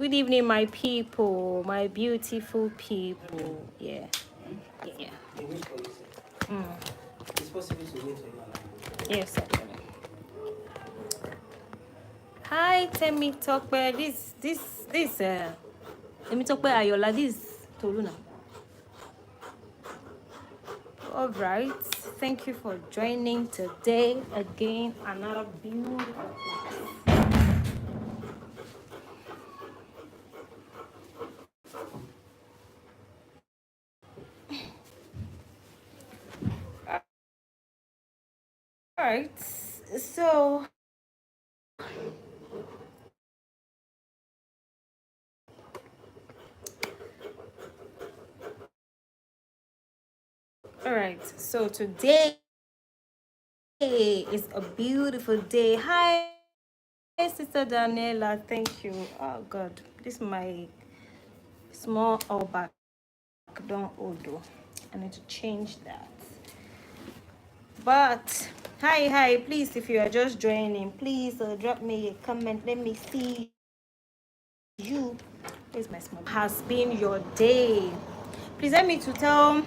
Good evening, my people, my beautiful people. Yeah. Yeah. It's possible to wait for you. Yes, actually. Hi, Temi Tokpe. Temi Tokpe Ayola. This Toluna. All right. Thank you for joining today again. Another beautiful. All right. So, all right. So today is a beautiful day. Hi, Sister Daniela. Thank you. Oh God, this is my small all back. Don't odo. I need to change that. But hi, please, if you are just joining, please drop me a comment. Let me see you. Where's my small? Has been your day? Please let me to tell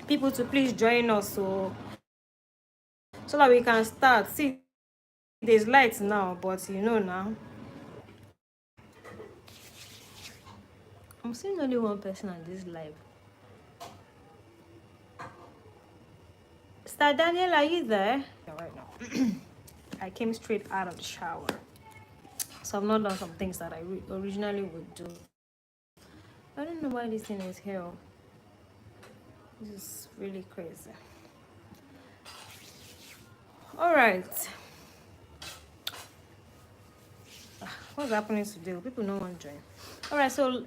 people to please join us so that we can start. See, there's lights now, but you know now. I'm seeing only one person on this live. Star Daniel, are you there? Yeah, right now. I came straight out of the shower. So I've not done some things that I originally would do. I don't know why this thing is here. This is really crazy. All right. What's happening today? People don't want to join. All right, so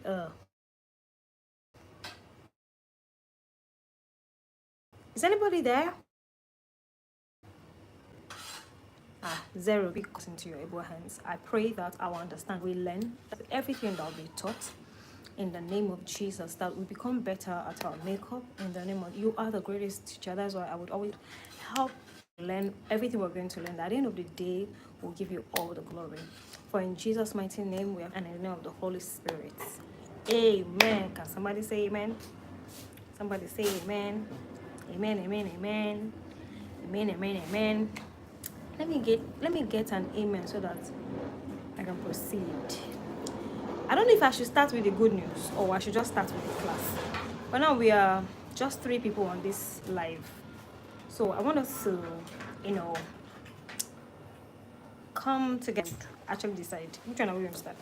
is anybody there? Zero. Because into your able hands. I pray that our understand we learn everything that will be taught in the name of Jesus, that we become better at our makeup in the name of you are the greatest teacher. That's why I would always help learn everything we're going to learn. At the end of the day, we'll give you all the glory. For in Jesus' mighty name we have, and in the name of the Holy Spirit. Amen. Can somebody say amen? Somebody say amen. Amen, amen, amen. Amen, amen, amen. Let me get an amen so that I can proceed. I don't know if I should start with the good news or I should just start with the class. But now we are just 3 people on this live. So I want us to, come together, actually decide which one are we going to start.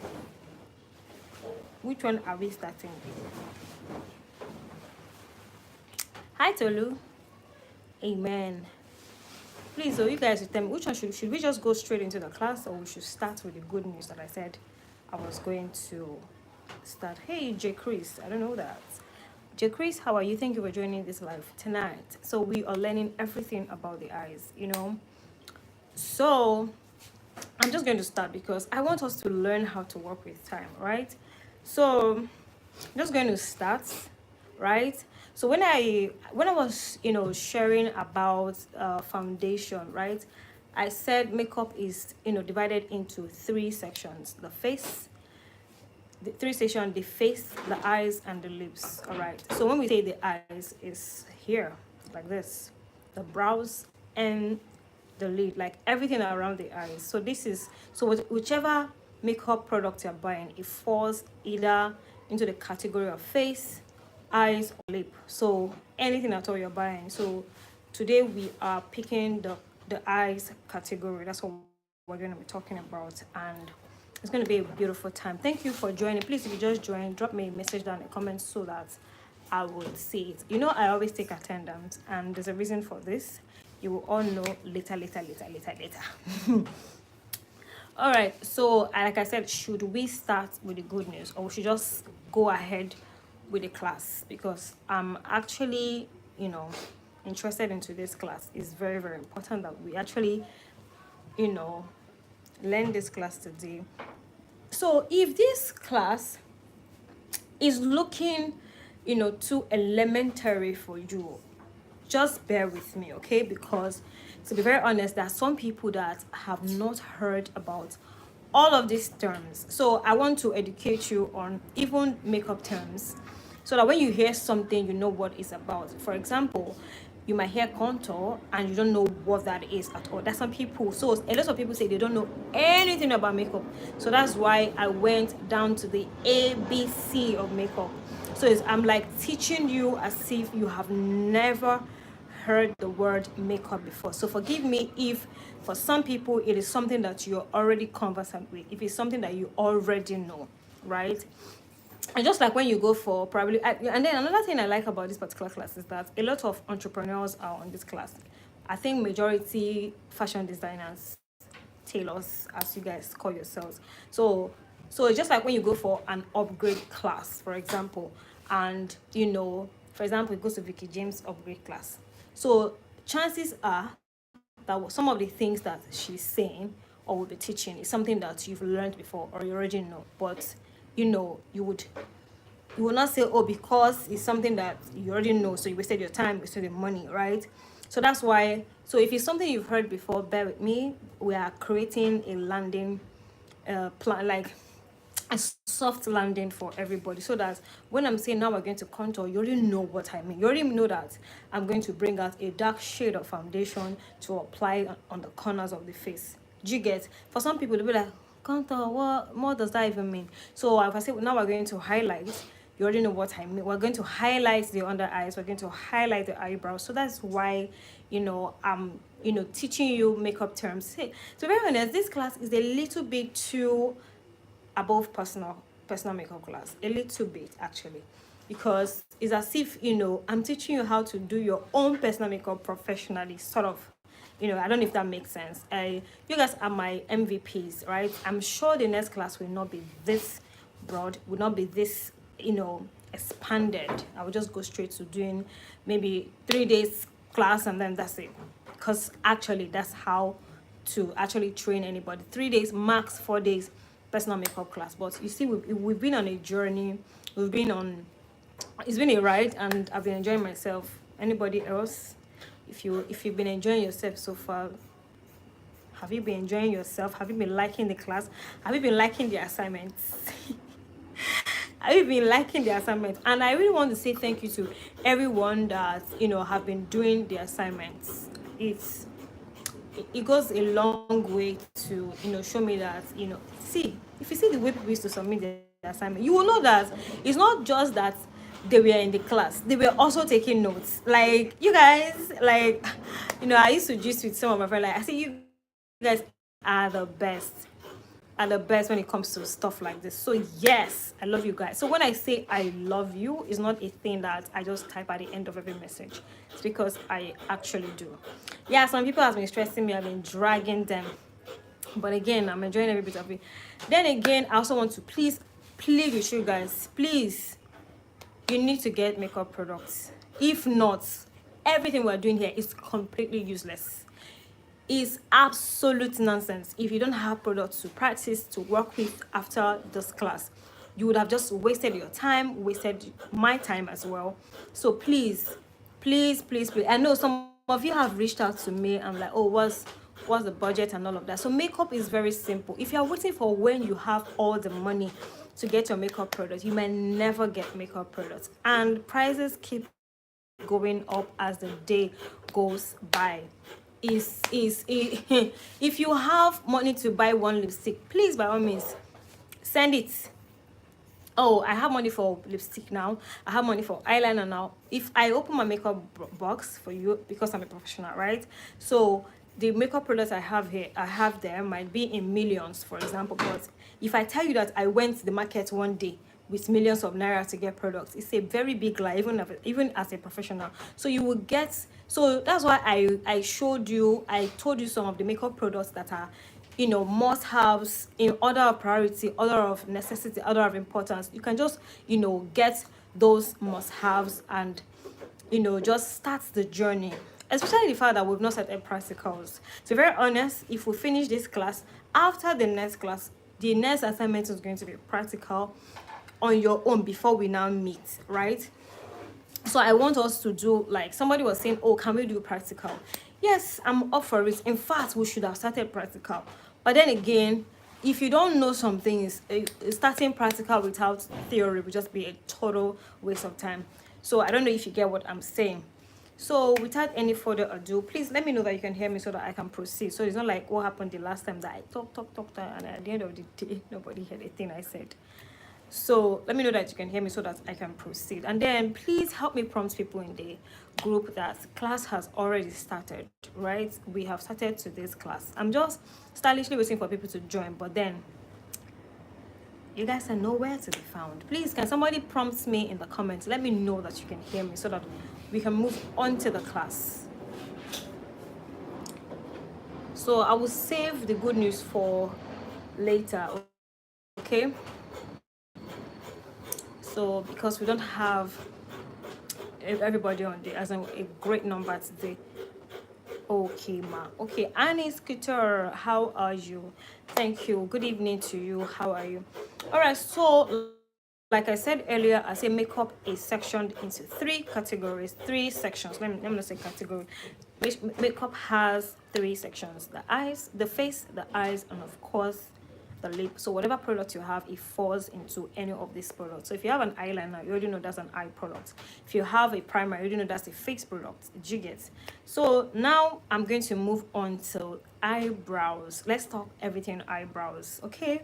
Which one are we starting with? Hi Tolu. Amen. Please, so you guys will tell me which one should we just go straight into the class, or we should start with the good news that I said I was going to start. Hey J Chris, I don't know that. J Chris, how are you? Thank you for joining this live tonight. So we are learning everything about the eyes, So I'm just going to start because I want us to learn how to work with time, right? So I'm just going to start, right? So when I was sharing about foundation, right, I said makeup is divided into 3 sections: the face, the 3 sections: the face, the eyes, and the lips. All right, so when we say the eyes, is here like this, the brows and the lid, like everything around the eyes. So this is, so whichever makeup product you're buying, it falls either into the category of face, eyes, or lip. So anything at all you're buying. So today we are picking the eyes category. That's what we're going to be talking about, and it's going to be a beautiful time. Thank you for joining. Please, if you just joined, drop me a message down in the comments so that I will see it. I always take attendance, and there's a reason for this. You will all know later. All right, so like I said, should we start with the good news, or we should just go ahead with the class? Because I'm actually interested into this class. It's very, very important that we actually learn this class today. So if this class is looking too elementary for you, just bear with me, okay? Because to be very honest, there are some people that have not heard about all of these terms. So I want to educate you on even makeup terms, so that when you hear something, you know what it's about. For example, you might hear contour and you don't know what that is at all. There's some people, so a lot of people say they don't know anything about makeup. So that's why I went down to the ABC of makeup. So I'm like teaching you as if you have never heard the word makeup before. So forgive me if for some people it is something that you're already conversant with, if it's something that you already know, right? And just like when you go for probably, and then another thing I like about this particular class is that a lot of entrepreneurs are on this class. I think majority fashion designers, tailors, as you guys call yourselves. So it's just like when you go for an upgrade class, for example, and for example, it goes to Vicky James upgrade class. So chances are that some of the things that she's saying or will be teaching is something that you've learned before or you already know. But you will not say, oh, because it's something that you already know, so you wasted your time, wasted your money, right? So that's why, so if it's something you've heard before, bear with me. We are creating a landing plan, like a soft landing for everybody, so that when I'm saying now we're going to contour, you already know what I mean. You already know that I'm going to bring out a dark shade of foundation to apply on the corners of the face. Do you get? For some people, they'll be like, contour, what more does that even mean? So if I say now we're going to highlight, you already know what I mean. We're going to highlight the under eyes, we're going to highlight the eyebrows. So that's why I'm teaching you makeup terms. Hey, to be very honest, this class is a little bit too above personal makeup class, a little bit actually, because it's as if I'm teaching you how to do your own personal makeup professionally, sort of. I don't know if that makes sense. You guys are my MVPs, right? I'm sure the next class will not be this broad, will not be this expanded. I will just go straight to doing maybe 3 days class and then that's it, because actually that's how to actually train anybody. 3 days max, 4 days personal makeup class. But you see, we've been on a journey, it's been a ride, and I've been enjoying myself. Anybody else, if you've been enjoying yourself so far, have you been enjoying yourself? Have you been liking the class? Have you been liking the assignments? Have you been liking the assignments? And I really want to say thank you to everyone that have been doing the assignments. It goes a long way to show me that see, if you see the way people used to submit the assignment, you will know that it's not just that they were in the class, they were also taking notes. Like, you guys, like, I used to gist with some of my friends, like, I see you guys are the best when it comes to stuff like this. So yes, I love you guys. So when I say I love you, it's not a thing that I just type at the end of every message. It's because I actually do. Yeah, some people have been stressing me, I've been dragging them, but again, I'm enjoying every bit of it. Then again, I also want to please plead with you guys, please, you need to get makeup products. If not, everything we're doing here is completely useless. Is absolute nonsense. If you don't have products to practice, to work with after this class, you would have just wasted your time, wasted my time as well. So please, please, please, please. I know some of you have reached out to me and like, oh, what's the budget and all of that. So makeup is very simple. If you're waiting for when you have all the money to get your makeup products, you may never get makeup products, and prices keep going up as the day goes by. If you have money to buy one lipstick, please, by all means, send it. Oh, I have money for lipstick now, I have money for eyeliner now. If I open my makeup box for you, because I'm a professional, right? So the makeup products I have there might be in millions, for example. But if I tell you that I went to the market one day with millions of naira to get products, it's a very big lie, even as a professional. So you will get, so that's why I told you some of the makeup products that are must-haves in order of priority, order of necessity, order of importance. You can just get those must-haves and just start the journey, especially the fact that we've not started practicals. To be very honest, if we finish this class, after the next class, the next assignment is going to be practical on your own before we now meet, right? So I want us to do, like somebody was saying, oh, can we do practical? Yes, I'm up for it. In fact, we should have started practical. But then again, if you don't know some things, starting practical without theory would just be a total waste of time. So I don't know if you get what I'm saying. So without any further ado, please let me know that you can hear me so that I can proceed. So it's not like what happened the last time that I talk, and at the end of the day, nobody heard a thing I said. So let me know that you can hear me so that I can proceed. And then please help me prompt people in the group that class has already started, right? We have started today's class. I'm just stylishly waiting for people to join, but then you guys are nowhere to be found. Please, can somebody prompt me in the comments? Let me know that you can hear me so that we can move on to the class. So I will save the good news for later, okay? So because we don't have everybody on there as a great number today. Okay, ma. Okay, Annie Scooter, how are you? Thank you. Good evening to you. How are you? All right, so like I said earlier, I say makeup is sectioned into 3 categories, 3 sections. Let me not say category. Makeup has 3 sections: the eyes, the face, the eyes, and of course the lip. So whatever product you have, it falls into any of these products. So if you have an eyeliner, you already know that's an eye product. If you have a primer, you already know that's a face product. Do you get? So now I'm going to move on to eyebrows. Let's talk everything eyebrows, okay?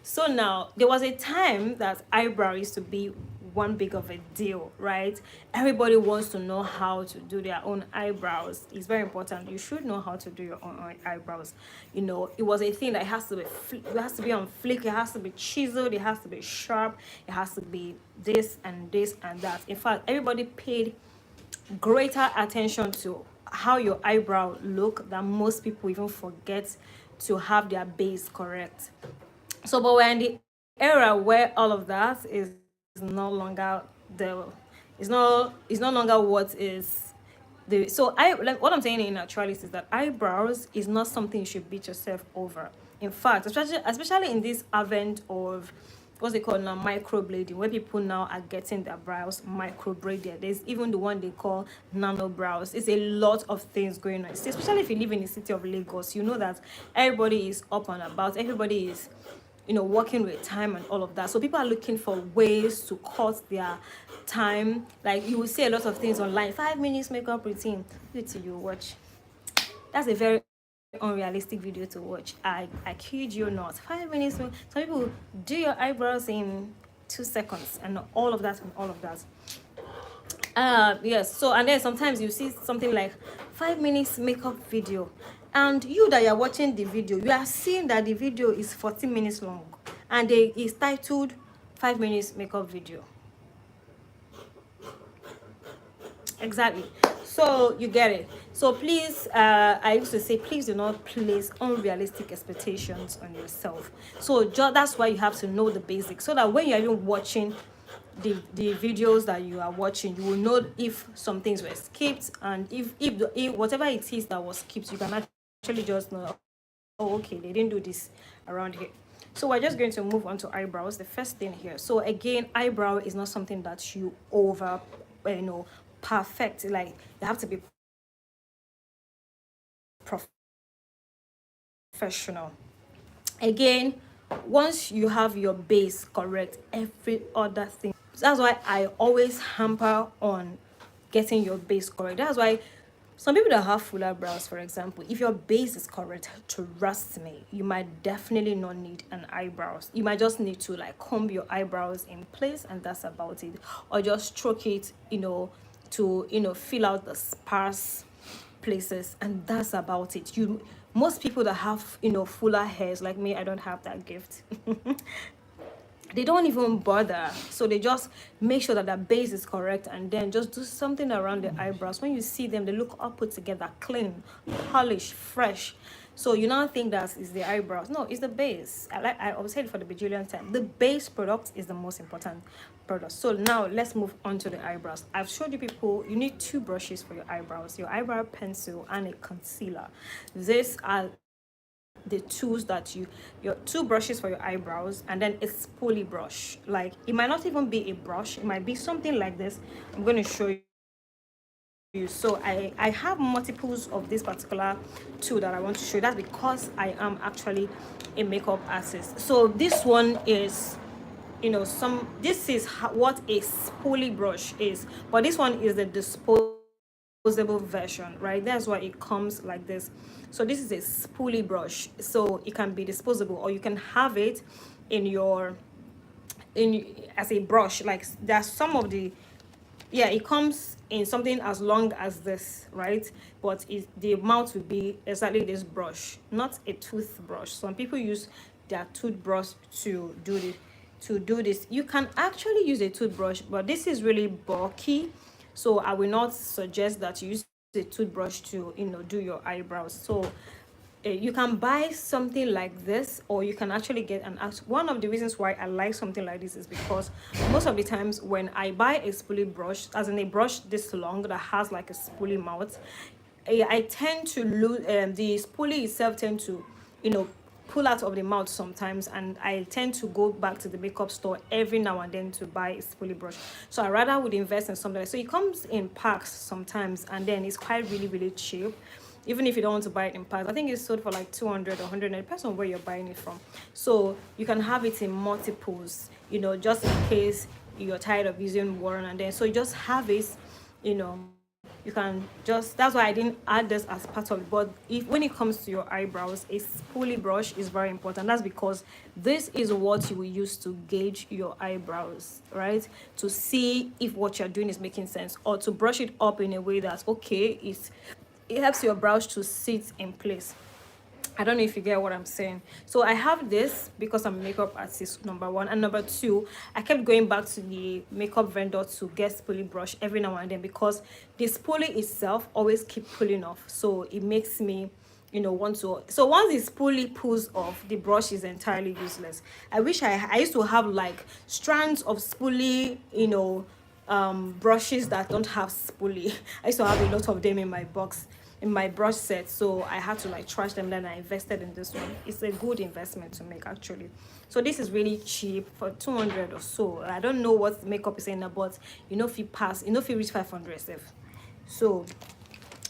So now there was a time that eyebrow used to be one big of a deal, right? Everybody wants to know how to do their own eyebrows. It's very important. You should know how to do your own eyebrows. You know, it was a thing that has to be on flick, it has to be chiseled, it has to be sharp, it has to be this and this and that. In fact, everybody paid greater attention to how your eyebrow look than most people even forget to have their base correct. So but we're in the era where all of that is no longer the it's no longer what is the so I like what I'm saying in actuality is that eyebrows is not something you should beat yourself over. In fact, especially in this advent of what's it called now, microblading, where people now are getting their brows microbladed. There's even the one they call nano brows. It's a lot of things going on, especially if you live in the city of Lagos. You know that everybody is up and about, everybody is, you know, working with time and all of that. So people are looking for ways to cut their time. Like you will see a lot of things online, 5 minutes makeup routine. Wait till you watch. That's a very unrealistic video to watch. I kid you not. 5 minutes. Some people do your eyebrows in 2 seconds and all of that and all of that. Yes. So and then sometimes you see something like 5 minutes makeup video, and you that you're watching the video, you are seeing that the video is 40 minutes long and it is titled 5 minutes makeup video. Exactly. So you get it. So please, I used to say, please do not place unrealistic expectations on yourself. So that's why you have to know the basics, so that when you're even watching the videos that you are watching, you will know if some things were skipped, and if whatever it is that was skipped, you can actually just know, oh okay, they didn't do this around here. So we're just going to move on to eyebrows, the first thing here. So again, eyebrow is not something that you over, perfect. Like you have to be professional. Again, once you have your base correct, every other thing. That's why I always hamper on getting your base correct. That's why some people that have fuller brows, for example, if your base is correct, trust me, you might definitely not need an eyebrows. You might just need to like comb your eyebrows in place, and that's about it. Or just stroke it, to fill out the sparse places, and that's about it. Most people that have fuller hairs like me, I don't have that gift. They don't even bother, so they just make sure that the base is correct and then just do something around the eyebrows. When you see them, they look all put together, clean, polished, fresh. So you now think that is the eyebrows. No, it's the base. I always said for the bajillion time, the base product is the most important product. So now let's move on to the eyebrows. I've showed you people, you need 2 brushes for your eyebrows, your eyebrow pencil and a concealer. These are the tools that your 2 brushes for your eyebrows, and then a spoolie brush. Like it might not even be a brush, it might be something like this. I'm going to show use. So I have multiples of this particular tool that I want to show you. That's because I am actually a makeup artist. So this one is, you know, this is what a spoolie brush is, but this one is the disposable version, right? That's why it comes like this. So this is a spoolie brush, so it can be disposable, or you can have it in your as a brush. Like there's some of the, yeah, it comes in something as long as this, right? But the mouth would be exactly this brush, not a toothbrush. Some people use their toothbrush to do this. You can actually use a toothbrush, but this is really bulky, so I will not suggest that you use a toothbrush to, you know, do your eyebrows. So you can buy something like this, or you can actually get an one of the reasons why I like something like this is because most of the times when I buy a spoolie brush, as in a brush this long that has like a spoolie mouth, I tend to lose the spoolie itself tend to, you know, pull out of the mouth sometimes, and I tend to go back to the makeup store every now and then to buy a spoolie brush. So I rather would invest in something. So it comes in packs sometimes, and then it's quite really cheap, even if you don't want to buy it in packs. I think it's sold for like 200 or 100, it depends on where you're buying it from. So you can have it in multiples, you know, just in case you're tired of using one, and then so you just have it, you know. You can just, that's why I didn't add this as part of it. But if when it comes to your eyebrows, a spoolie brush is very important. That's because this is what you will use to gauge your eyebrows, right? To see if what you're doing is making sense, or to brush it up in a way that's okay. It helps your brows to sit in place. I don't know if you get what I'm saying. So I have this because I'm a makeup artist, number one. And number two, I kept going back to the makeup vendor to get spoolie brush every now and then, because the spoolie itself always keep pulling off. So it makes me, you know, want to. So once the spoolie pulls off, the brush is entirely useless. I wish I used to have like strands of spoolie, you know, brushes that don't have spoolie. I used to have a lot of them in my box, in my brush set, so I had to like trash them. Then I invested in this one. It's a good investment to make, actually. So this is really cheap for 200 or so. I don't know what makeup is in there, but you know, if you pass, you know, if you reach 500 stuff. So,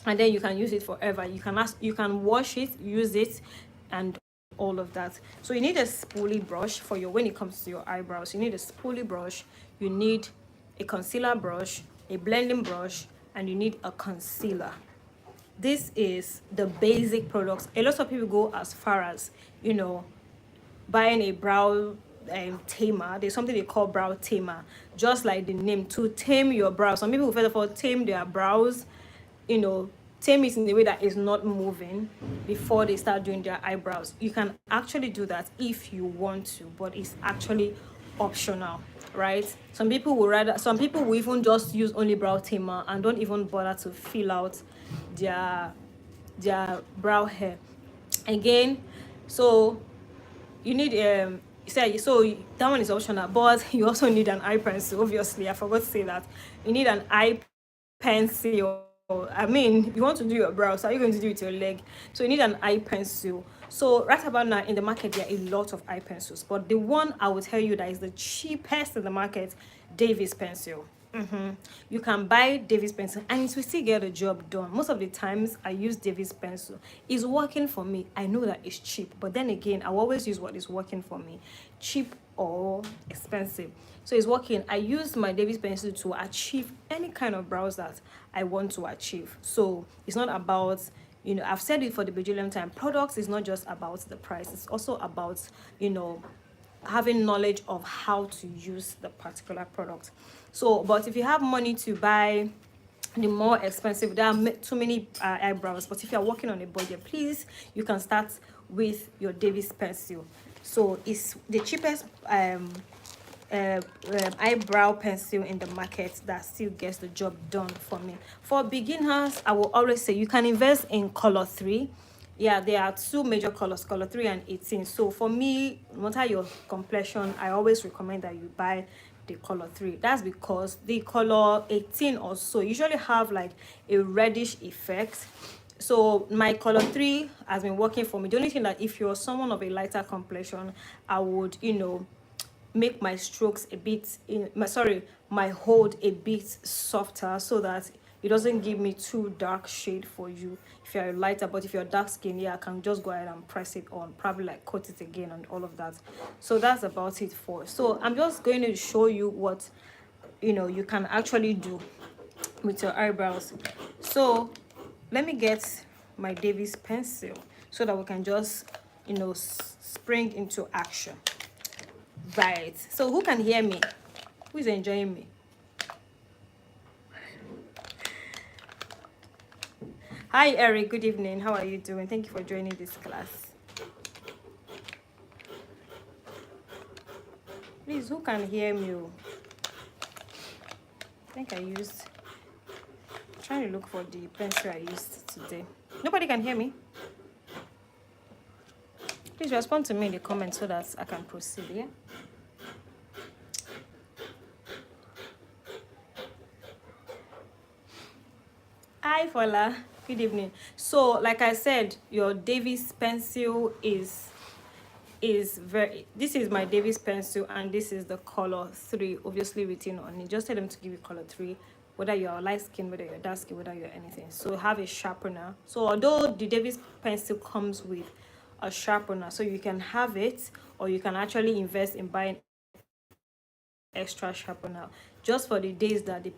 and then you can use it forever. You can wash it, use it, and all of that. So you need a spoolie brush for your, when it comes to your eyebrows. You need a spoolie brush, you need a concealer brush, a blending brush, and you need a concealer. This is the basic products. A lot of people go as far as, you know, buying a brow tamer. There's something they call brow tamer, just like the name, to tame your brows. Some people first of all tame their brows, you know, tame it in a way that is not moving before they start doing their eyebrows. You can actually do that if you want to, but it's actually optional, right? Some people will even just use only brow tamer and don't even bother to fill out their brow hair again. So you need so that one is optional, but you also need an eye pencil. Obviously, I forgot to say that you need an eye pencil. I mean, you want to do your brows, so are you going to do it with your leg? So you need an eye pencil. So right about now in the market there are a lot of eye pencils, but the one I will tell you that is the cheapest in the market, Davis pencil. You can buy Davis pencil and it will still get the job done. Most of the times I use Davis pencil. It's working for me. I know that it's cheap, but then again, I will always use what is working for me, cheap or expensive. So it's working. I use my Davis pencil to achieve any kind of brows that I want to achieve. So it's not about, you know, I've said it for the bajillion time, products is not just about the price, it's also about, you know, having knowledge of how to use the particular product. So but if you have money to buy the more expensive, there are too many eyebrows, but if you're working on a budget, please, you can start with your Davis pencil. So it's the cheapest eyebrow pencil in the market that still gets the job done for me. For beginners, I will always say you can invest in color 3. Yeah, there are two major colors, color 3 and 18. So for me, no matter your complexion, I always recommend that you buy the color 3. That's because the color 18 also usually have like a reddish effect. So my color 3 has been working for me. The only thing that if you're someone of a lighter complexion, I would, you know, make my strokes a bit my hold a bit softer, so that it doesn't give me too dark shade for you if you're lighter. But if you're dark skin, yeah, I can just go ahead and press it on, probably like coat it again and all of that. So that's about it for. So I'm just going to show you what you can actually do with your eyebrows. So let me get my Davis pencil so that we can just spring into action. Right, so who can hear me? Who is enjoying me? Hi Eric, good evening. How are you doing? Thank you for joining this class. Please, who can hear me? I think I'm trying to look for the pencil I used today. Nobody can hear me? Please respond to me in the comments so that I can proceed, yeah? Hi Fola, good evening. So like I said, your Davis pencil is this is my Davis pencil, and this is the color 3 obviously written on it. Just tell them to give you color 3, whether you're light skin, whether you're dark skin, whether you're anything. So have a sharpener. So although the Davis pencil comes with a sharpener, so you can have it, or you can actually invest in buying extra sharpener just for the days that the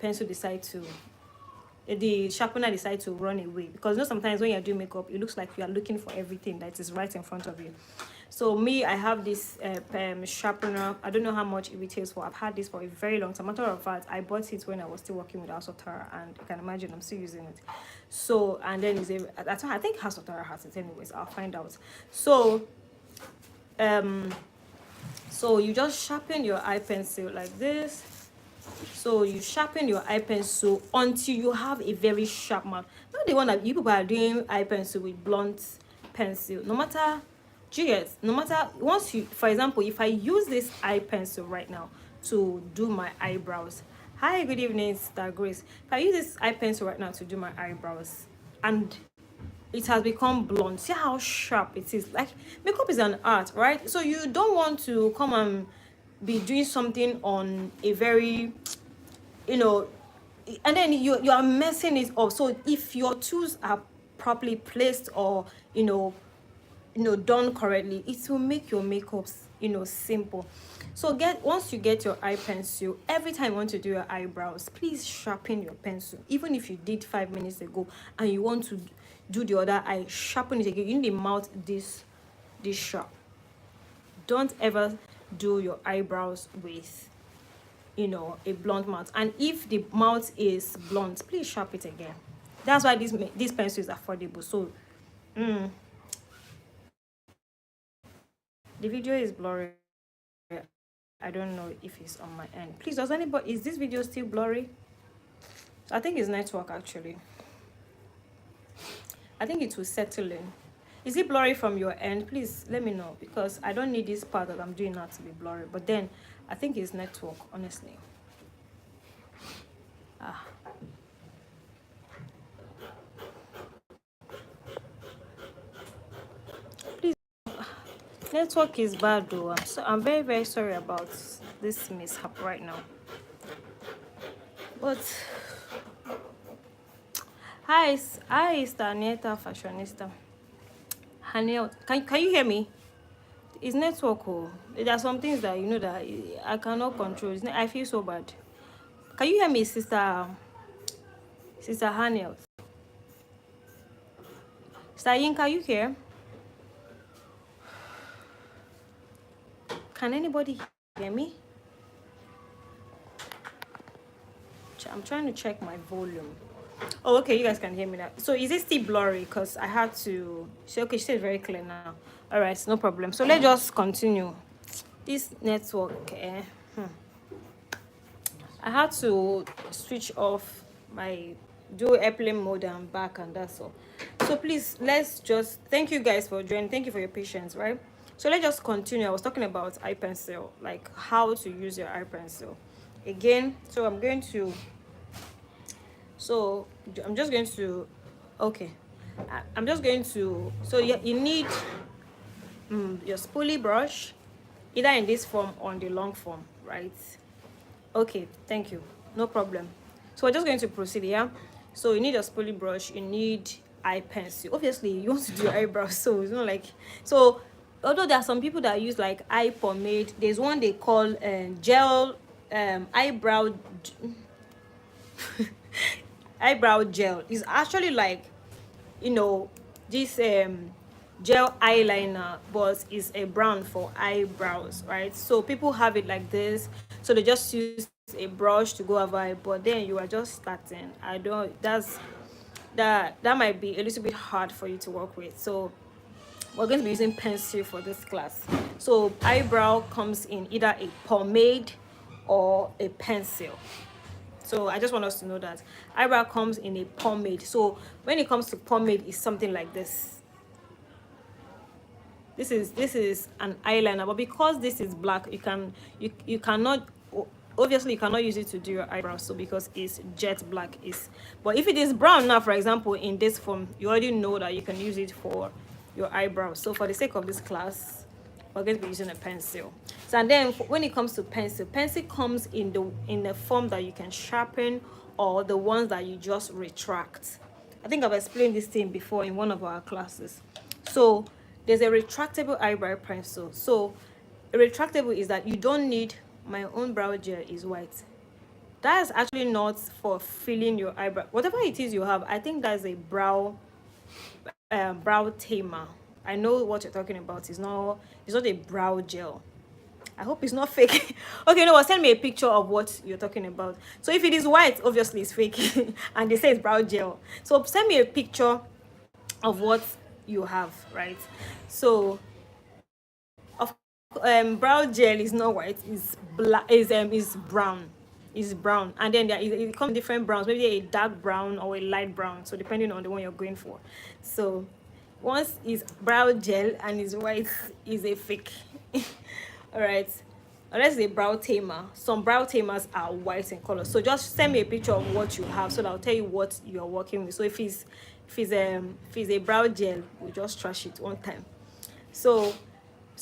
sharpener decides to run away. Because sometimes when you're doing makeup, it looks like you are looking for everything that is right in front of you. So me, I have this sharpener. I don't know how much it retails for. I've had this for a very long time. Matter of fact, I bought it when I was still working with House of Tara, and you can imagine I'm still using it. So, and then I think House of Tara has it anyways. I'll find out. So so you just sharpen your eye pencil like this. So you sharpen your eye pencil until you have a very sharp mark. Not the one that you people are doing eye pencil with blunt pencil. No matter, once you, for example, if I use this eye pencil right now to do my eyebrows. Hi, good evening, Sister Grace. If I use this eye pencil right now to do my eyebrows, and it has become blunt, see how sharp it is. Like, makeup is an art, right? So you don't want to come and be doing something on a very and then you are messing it up. So if your tools are properly placed, or done correctly, it will make your makeups simple. So once you get your eye pencil, every time you want to do your eyebrows, please sharpen your pencil. Even if you did 5 minutes ago and you want to do the other eye, sharpen it again. You need the mouth this sharp. Don't ever do your eyebrows with a blunt mouth. And if the mouth is blunt, please sharp it again. That's why this pencil is affordable. So the video is blurry. I don't know if it's on my end. Please, is this video still blurry? I think it's network actually. I think it will settle in. Is it blurry from your end? Please let me know, because I don't need this part that I'm doing now to be blurry. But then I think it's network, honestly. Please, network is bad though. I'm very, very sorry about this mishap right now. But hi Staneta Fashionista. Haniel, can you hear me? It's network. Oh, there are some things that that I cannot control. I feel so bad. Can you hear me, sister Haniel? Sister Yinka, you here? Can anybody hear me? I'm trying to check my volume. Oh, okay, you guys can hear me now. So is it still blurry? Because I had to say, okay, she said very clear now. All right, no problem. So let's just continue. This network, I had to switch off my dual airplane mode and back, and that's all. So please, let's just, thank you guys for joining. Thank you for your patience, right? So let's just continue. I was talking about eye pencil, like how to use your eye pencil again. So I'm just going to, so you need your spoolie brush, either in this form or in the long form, right? Okay, thank you, no problem. So we're just going to proceed here. So you need a spoolie brush, you need eye pencil. Obviously you want to do your eyebrows, so it's not like, so although there are some people that use like eye pomade, there's one they call gel eyebrow eyebrow gel. Is actually like, you know, this gel eyeliner, but it's a brown for eyebrows, right? So people have it like this, so they just use a brush to go over it, but then you are just starting. I don't, that might be a little bit hard for you to work with. So we're going to be using pencil for this class. So eyebrow comes in either a pomade or a pencil. So I just want us to know that eyebrow comes in a pomade. So when it comes to pomade, it's something like this. This is an eyeliner, but because this is black, you cannot, obviously you cannot use it to do your eyebrows, so because it's jet black. Is, but if it is brown now, for example, in this form, you already know that you can use it for your eyebrows. So for the sake of this class, we're going to be using a pencil. So, and then when it comes to pencil comes in the form that you can sharpen, or the ones that you just retract. I think I've explained this thing before in one of our classes. So there's a retractable eyebrow pencil. So a retractable is that you don't need, my own brow gel is white. That's actually not for filling your eyebrow. Whatever it is you have, I think that's a brow tamer. I know what you're talking about. It's not a brow gel. I hope it's not fake. Okay, no, send me a picture of what you're talking about. So if it is white, obviously it's fake. And they say it's brow gel. So send me a picture of what you have, right? So of brow gel is not white, it's black, is brown. Is brown, and then it comes in different browns, maybe a dark brown or a light brown, so depending on the one you're going for. So once is brow gel and is white, is a fake. All right, unless it's a brow tamer. Some brow tamers are white in color, so just send me a picture of what you have, so that I'll tell you what you're working with. So if it's a brow gel, we'll just trash it one time. So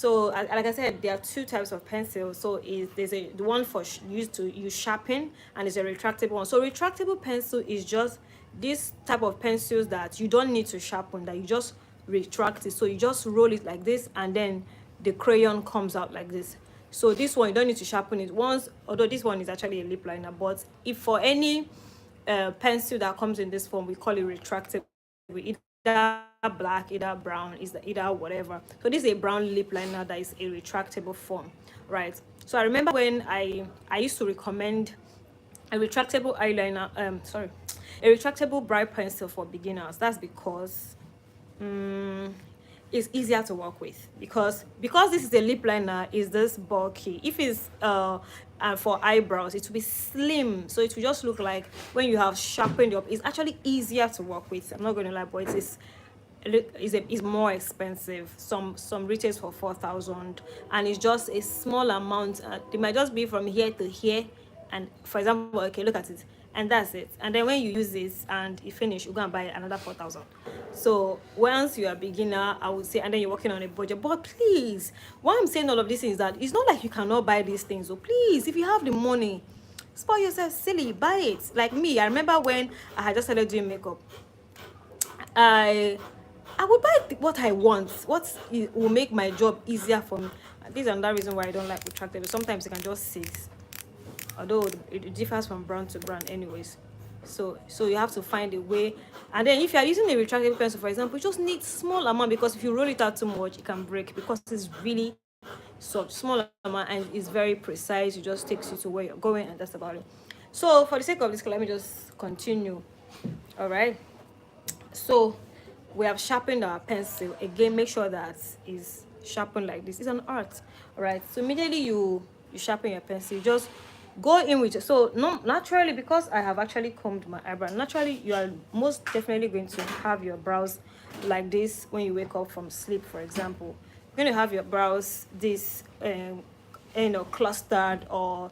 like I said, there are two types of pencils. So there's the one for used to use sharpen, and there's a retractable one. So retractable pencil is just this type of pencils that you don't need to sharpen, that you just retract it. So you just roll it like this, and then the crayon comes out like this. So this one you don't need to sharpen it once, although this one is actually a lip liner. But if for any pencil that comes in this form, we call it retractable. Either black, either brown, is either whatever. So this is a brown lip liner that is a retractable form, right? So I remember when I used to recommend a retractable eyeliner, a retractable brow pencil for beginners. That's because it's easier to work with, because this is a lip liner, is this bulky. If it's for eyebrows, it will be slim, so it will just look like when you have sharpened up. It's actually easier to work with, I'm not going to lie, but it's more expensive. Some retails for 4,000, and it's just a small amount. It might just be from here to here, and for example, okay, look at it, and that's it. And then when you use this and you finish, you're gonna buy another 4,000. So once you're a beginner, I would say, and then you're working on a budget. But please, why I'm saying all of this is that it's not like you cannot buy these things. So please, if you have the money, spoil yourself silly, buy it. Like me, I remember when I had just started doing makeup, I would buy what I want, what will make my job easier for me. This is another reason why I don't like retractable. Sometimes you can just sit, although it differs from brand to brand anyways. So you have to find a way. And then if you are using a retractable pencil, for example, you just need small amount, because if you roll it out too much, it can break, because it's really soft. Small amount, and it's very precise. It just takes you to where you're going, and that's about it. So for the sake of this, let me just continue. All right, so we have sharpened our pencil. Again, make sure that is sharpened like this. It's an art. All right, so immediately you sharpen your pencil, you just go in with it. So no, naturally, because I have actually combed my eyebrow, naturally you are most definitely going to have your brows like this when you wake up from sleep. For example, you're going to have your brows this clustered, or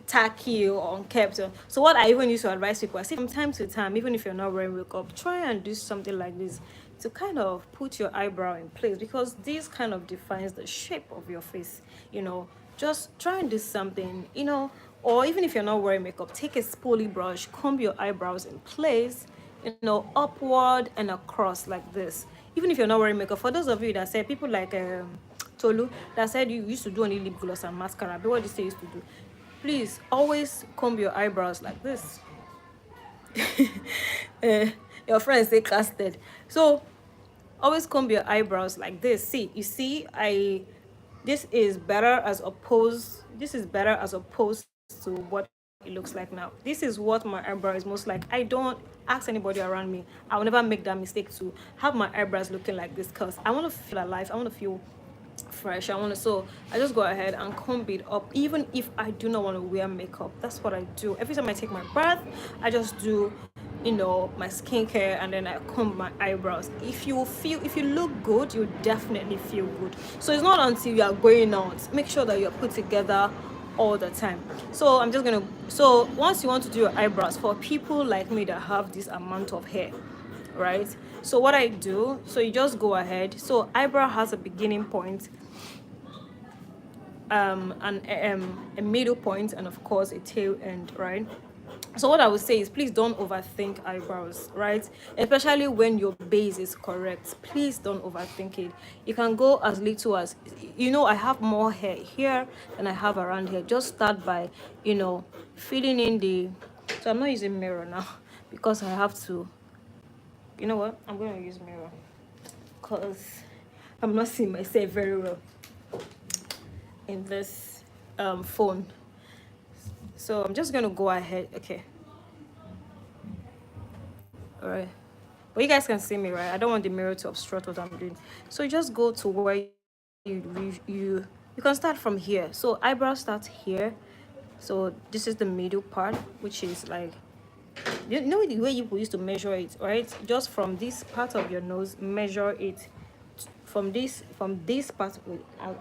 tacky or unkept. So what I even used to advise people, I say from time to time, even if you're not wearing makeup, try and do something like this to kind of put your eyebrow in place, because this kind of defines the shape of your face. Just try and do something, or even if you're not wearing makeup, take a spoolie brush, comb your eyebrows in place, you know, upward and across like this. Even if you're not wearing makeup, for those of you that said, people like Tolu that said you used to do only lip gloss and mascara, but what did you say used to do? Please always comb your eyebrows like this. uh, your friends say casted. So always comb your eyebrows like this. See, you see, this is better as opposed to what it looks like now. This is what my eyebrow is most like. I don't ask anybody around me. I will never make that mistake to have my eyebrows looking like this, because I want to feel alive. I want to feel fresh. So I just go ahead and comb it up, even if I do not want to wear makeup. That's what I do. Every time I take my bath, I just do, you know, my skincare, and then I comb my eyebrows. If you look good, you definitely feel good. So it's not until you are going out, make sure that you're put together all the time. So I'm just gonna, so once you want to do your eyebrows, for people like me that have this amount of hair, right? So what I do, so you just go ahead. So eyebrow has a beginning point, and a middle point, and of course a tail end, right? So what I would say is, please don't overthink eyebrows, right? Especially when your base is correct. Please don't overthink it. You can go as little as, you know, I have more hair here than I have around here. Just start by, you know, filling in the, so I'm not using mirror now because I have to, you know what, I'm going to use mirror because I'm not seeing myself very well in this phone. So I'm just going to go ahead. Okay. All right. But you guys can see me, right? I don't want the mirror to obstruct what I'm doing. So you just go to where you can start from here. So eyebrow starts here. So this is the middle part, which is like, you know the way you used to measure it, right? Just from this part of your nose, measure it. From this part,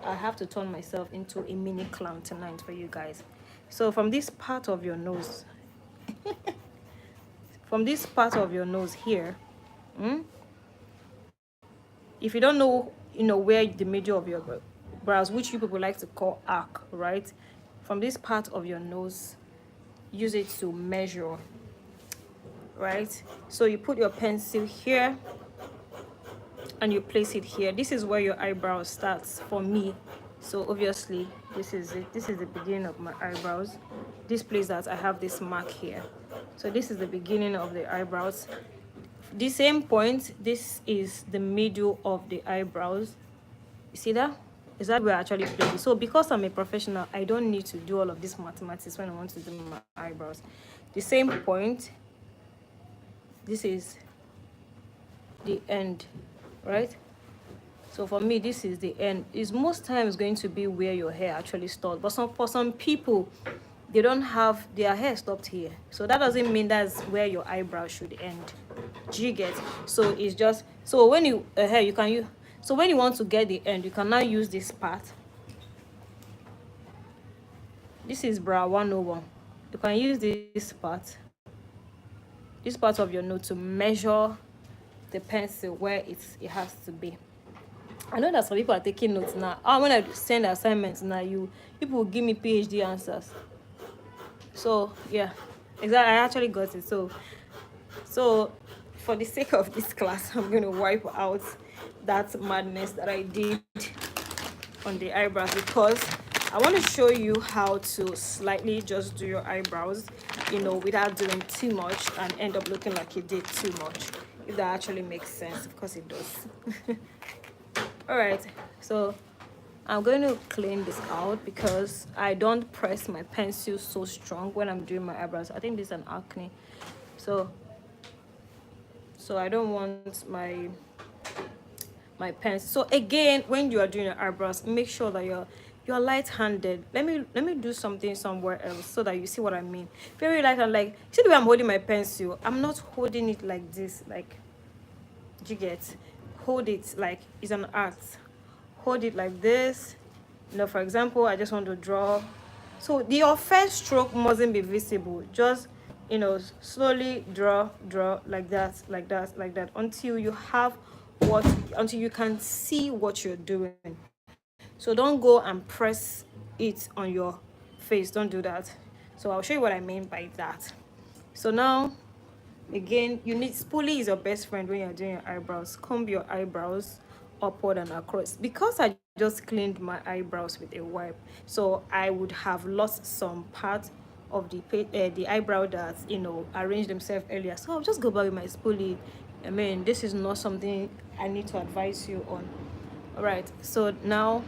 I have to turn myself into a mini clown tonight for you guys. So from this part of your nose, from this part of your nose here, if you don't know, you know, where the middle of your brows, which you people like to call arc, right? From this part of your nose, use it to measure, right? So you put your pencil here and you place it here. This is where your eyebrow starts for me. So obviously this is it. This is the beginning of my eyebrows. This place that I have this mark here. So this is the beginning of the eyebrows. The same point, this is the middle of the eyebrows. You see that? Is that where I actually place it? So because I'm a professional, I don't need to do all of this mathematics when I want to do my eyebrows. The same point, this is the end, right? So for me, this is the end. It's most times going to be where your hair actually stops. But for some people, they don't have their hair stopped here. So that doesn't mean that's where your eyebrow should end. Do you get? So it's just, so when you you can use, so when you want to get the end, you can now use this part. This is brow 101. You can use this part of your nose to measure the pencil where it has to be. I know that some people are taking notes now. When I send assignments now, people will give me PhD answers. So yeah, exactly. I actually got it. So for the sake of this class, I'm going to wipe out that madness that I did on the eyebrows, because I want to show you how to slightly just do your eyebrows, you know, without doing too much and end up looking like you did too much. If that actually makes sense, of course it does. All right, so I'm going to clean this out because I don't press my pencil so strong when I'm doing my eyebrows. I think this is an acne, so I don't want my pencil. So again, when you are doing your eyebrows, make sure that you're light-handed. Let me do something somewhere else so that you see what I mean. Very light and, like, see the way I'm holding my pencil. I'm not holding it like this, like, do you get? Hold it like it's an art. Hold it like this. You know, for example, I just want to draw. So your first stroke mustn't be visible. Just, you know, slowly draw like that, like that, like that, until you have until you can see what you're doing. So don't go and press it on your face. Don't do that. So I'll show you what I mean by that. So now, again, you need spoolie is your best friend when you're doing your eyebrows. Comb your eyebrows upward and across. Because I just cleaned my eyebrows with a wipe, so I would have lost some part of the eyebrow that, you know, arranged themselves earlier. So I'll just go back with my spoolie. I mean, this is not something I need to advise you on. All right, so now,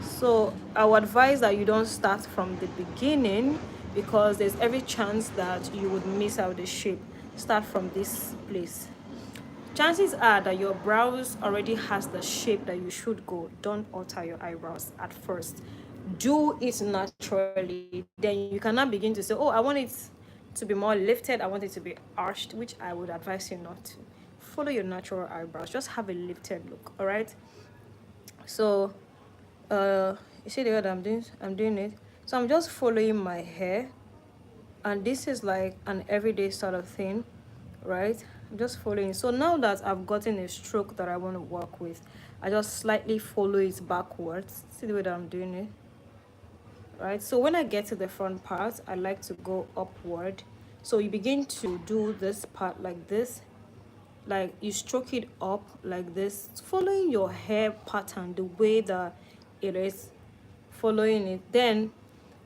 so I would advise that you don't start from the beginning, because there's every chance that you would miss out the shape. Start from this place. Chances are that your brows already has the shape that you should go. Don't alter your eyebrows at first. Do it naturally. Then you cannot begin to say, oh, I want it to be more lifted, I want it to be arched, which I would advise you not to. Follow your natural eyebrows. Just have a lifted look. All right. So you see the way that I'm doing it. So I'm just following my hair, and this is like an everyday sort of thing, right? I'm just following. So now that I've gotten a stroke that I want to work with, I just slightly follow it backwards. See the way that I'm doing it, right? So when I get to the front part, I like to go upward. So you begin to do this part like this, like you stroke it up like this, following your hair pattern the way that it is, following it. Then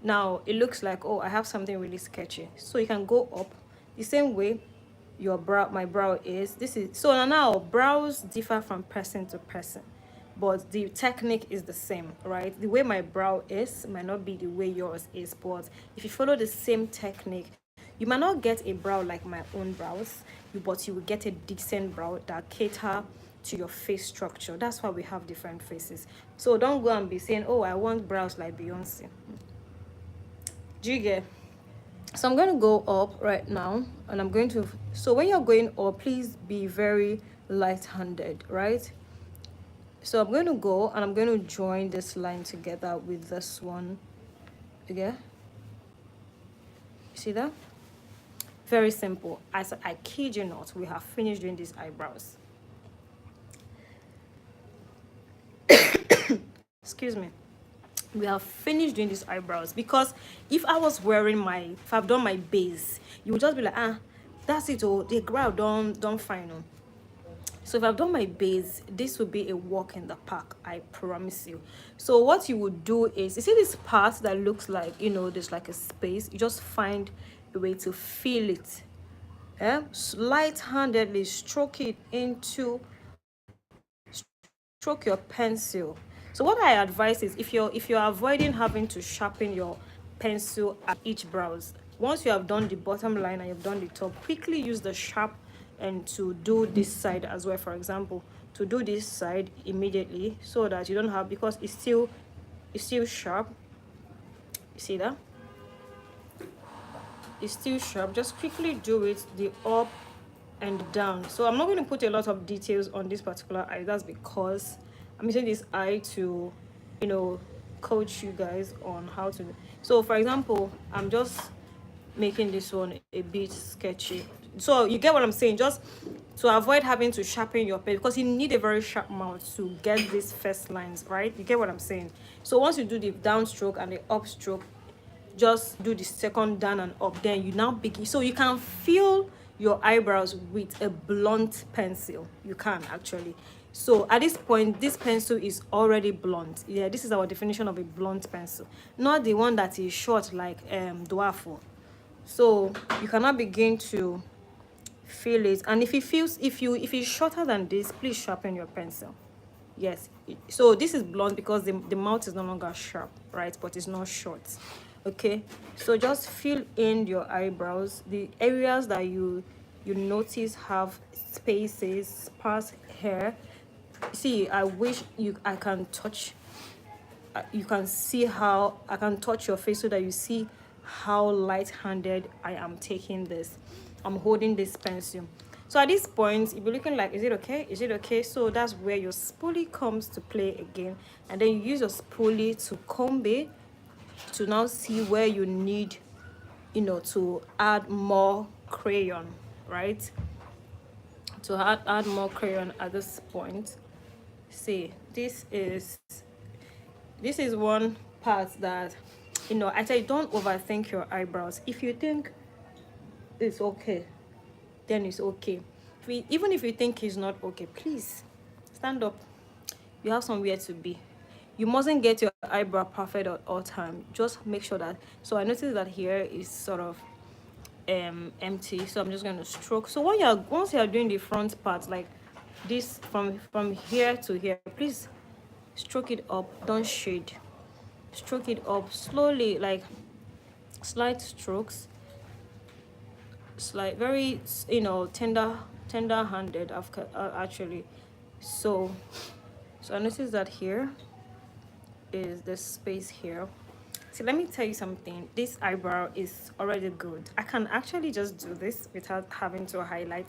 now it looks like, oh, I have something really sketchy. So you can go up the same way your brow, my brow is. This is so now brows differ from person to person, but the technique is the same, right? The way my brow is might not be the way yours is, but if you follow the same technique, you might not get a brow like my own brows, but you will get a decent brow that cater to your face structure. That's why we have different faces. So don't go and be saying, oh, I want brows like Beyonce. Do you get? So I'm going to go up right now, and I'm going to, so when you're going up, please be very light-handed, right? So I'm going to go and I'm going to join this line together with this one. Okay, see that? Very simple. As I kid you not, we have finished doing these eyebrows. Excuse me. We have finished doing these eyebrows, because if I was wearing if I've done my base, you would just be like, ah, that's it, oh, the brow don't final. So if I've done my base, this will be a walk in the park, I promise you. So what you would do is, you see this part that looks like, you know, there's like a space, you just find a way to fill it. Light-handedly stroke it into, stroke your pencil. So what I advise is, if you're avoiding having to sharpen your pencil at each brows, once you have done the bottom line and you've done the top, quickly use the sharp and to do this side as well. For example, to do this side immediately, so that you don't have, because it's still sharp. You see that? It's still sharp. Just quickly do it, the up and down. So I'm not going to put a lot of details on this particular eye. That's because I'm using this eye to, you know, coach you guys on how to. So for example, I'm just making this one a bit sketchy. So you get what I'm saying? Just to avoid having to sharpen your pen, because you need a very sharp mouth to get these first lines, right? You get what I'm saying? So once you do the down stroke and the up stroke, just do the second down and up, then you now begin. So you can feel your eyebrows with a blunt pencil. You can actually. So at this point, this pencil is already blunt. Yeah, this is our definition of a blunt pencil, not the one that is short like dwarf. So you cannot begin to feel it, and if it feels, if it's shorter than this, please sharpen your pencil. Yes, so this is blunt because the mouth is no longer sharp, right? But it's not short. Okay, so just fill in your eyebrows, the areas that you notice have spaces, sparse hair. See, I wish I can touch, you can see how I can touch your face so that you see how light-handed I am taking this. I'm holding this pencil. So at this point, you'll be looking like, is it okay? Is it okay? So that's where your spoolie comes to play again. And then you use your spoolie to comb it to now see where you need, you know, to add more crayon, right? To add more crayon at this point. See, this is one part that you know, I tell you, don't overthink your eyebrows. If you think it's okay, then it's okay. Even if you think it's not okay, please stand up. You have somewhere to be. You mustn't get your eyebrow perfect at all time. Just make sure that. So I noticed that here is sort of empty, so I'm just going to stroke. So when you're once you're doing the front part, like this, from here to here, please stroke it up. Don't shade. Stroke it up slowly, like slight strokes, slight, very, you know, tender handed, actually. So I noticed that here is the space here. So let me tell you something. This eyebrow is already good. I can actually just do this without having to highlight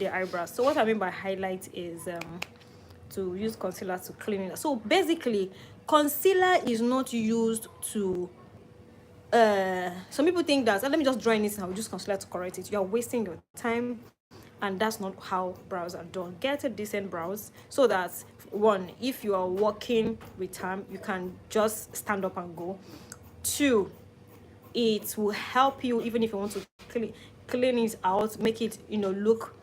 the eyebrow. So what I mean by highlight is to use concealer to clean it. So basically, concealer is not used to some people think that, let me just draw anything, I'll use concealer to correct it. You're wasting your time, and that's not how brows are done. Get a decent brows so that, one, if you are working with time, you can just stand up and go. Two, it will help you even if you want to clean it out, make it, you know, look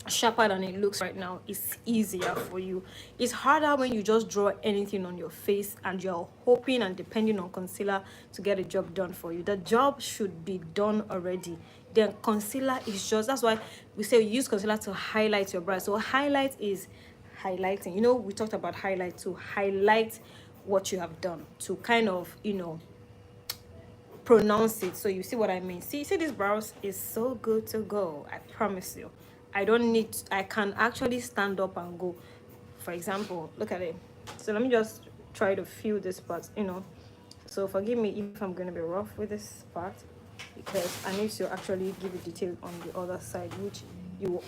sharper than it looks right now. It's easier for you. It's harder when you just draw anything on your face and you're hoping and depending on concealer to get a job done for you. The job should be done already. Then concealer is just, that's why we say use concealer to highlight your brow. So highlight is highlighting, you know, we talked about highlight, to highlight what you have done, to kind of, you know, pronounce it. So you see what I mean. See this brows is so good to go. I promise you. I can actually stand up and go. For example, look at it. So let me just try to feel this part, you know. So forgive me if I'm going to be rough with this part, because I need to actually give you detail on the other side, which you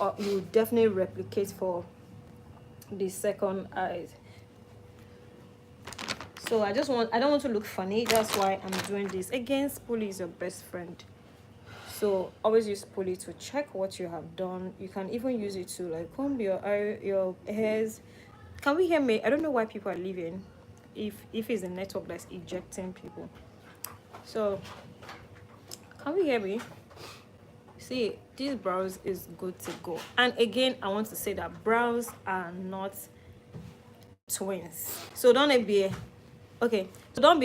definitely replicate for the second eye. So I don't want to look funny. That's why I'm doing this. Again, spoolie is your best friend. So always use spoolie to check what you have done. You can even use it to like comb your hairs. Can we hear me? I don't know why people are leaving. If it's a network that's ejecting people. So can we hear me? See, these brows is good to go. And again, I want to say that brows are not twins. So don't be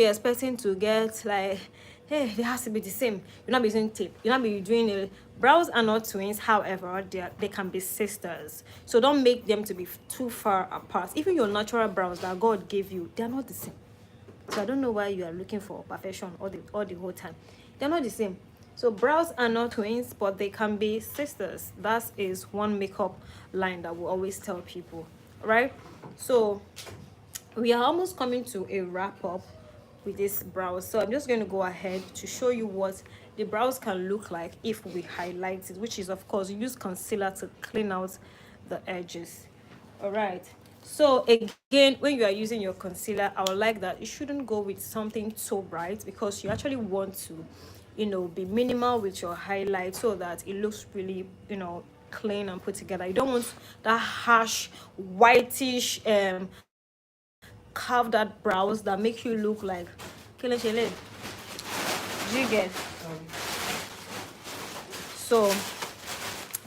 expecting to get like, hey, they has to be the same. You're not be using tape. You're not be doing it. Brows are not twins. However, they can be sisters. So don't make them to be too far apart. Even your natural brows that God gave you, they're not the same. So I don't know why you are looking for perfection all the whole time. They're not the same. So brows are not twins, but they can be sisters. That is one makeup line that we always tell people, right? So we are almost coming to a wrap up with this brows. So I'm just going to go ahead to show you what the brows can look like if we highlight it, which is, of course, use concealer to clean out the edges. All right. So again, when you are using your concealer, I would like that you shouldn't go with something so bright, because you actually want to, you know, be minimal with your highlight so that it looks really, you know, clean and put together. You don't want that harsh whitish carved out brows that make you look like Kelechele. Do you get? So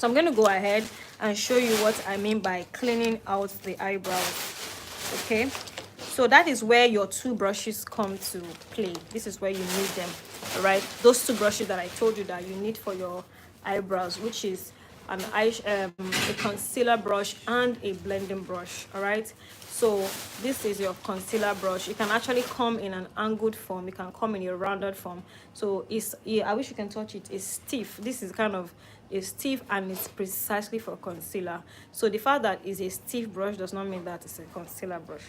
I'm going to go ahead and show you what I mean by cleaning out the eyebrows. Okay, so that is where your two brushes come to play. This is where you need them. All right, those two brushes that I told you that you need for your eyebrows, which is a concealer brush and a blending brush. All right, so this is your concealer brush. It can actually come in an angled form, it can come in a rounded form. So I wish you can touch it. It's stiff. This is kind of a stiff, and it's precisely for concealer. So the fact that it's a stiff brush does not mean that it's a concealer brush.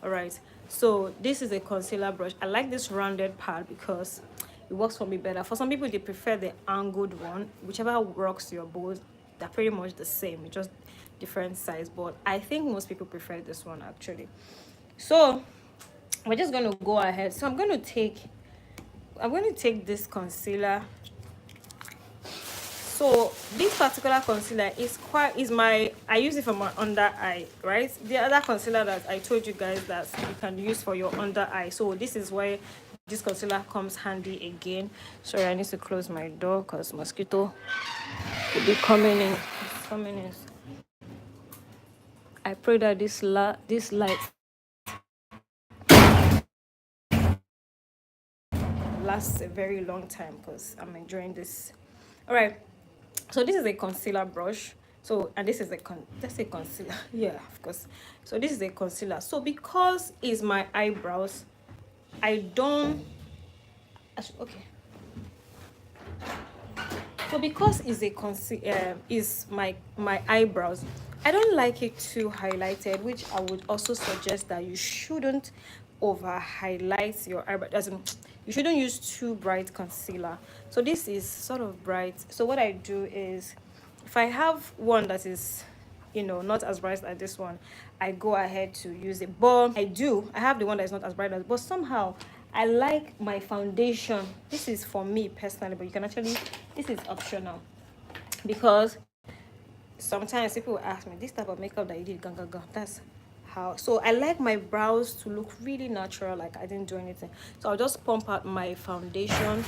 All right, so this is a concealer brush. I like this rounded part because it works for me better. For some people, they prefer the angled one. Whichever works your both, they're pretty much the same, just different size, but I think most people prefer this one actually. So we're just going to go ahead. So I'm going to take this concealer. So this particular concealer is my, I use it for my under eye, right? The other concealer that I told you guys that you can use for your under eye. So this is where this concealer comes handy again. Sorry, I need to close my door because mosquito will be coming in. It's coming in. I pray that this light lasts a very long time because I'm enjoying this. All right. So this is a concealer brush. So, and this is let's say concealer. Yeah, of course. So this is a concealer. So because it's my eyebrows, I don't okay. So because it's a is my eyebrows, I don't like it too highlighted, which I would also suggest that you shouldn't over highlight your eyebrow. As in, you shouldn't use too bright concealer. So this is sort of bright. So what I do is, if I have one that is, you know, not as bright as this one, I go ahead to use it. But I have the one that is not as bright as, but somehow I like my foundation. This is for me personally, but you can actually, this is optional, because sometimes people will ask me, this type of makeup that you did, gang, gang, gang, that's how. So I like my brows to look really natural, like I didn't do anything. So I'll just pump out my foundation.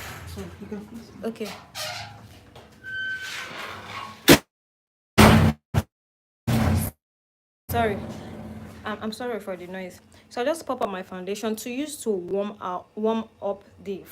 Okay. Sorry. I'm sorry for the noise. So I just pop up my foundation to use to warm up the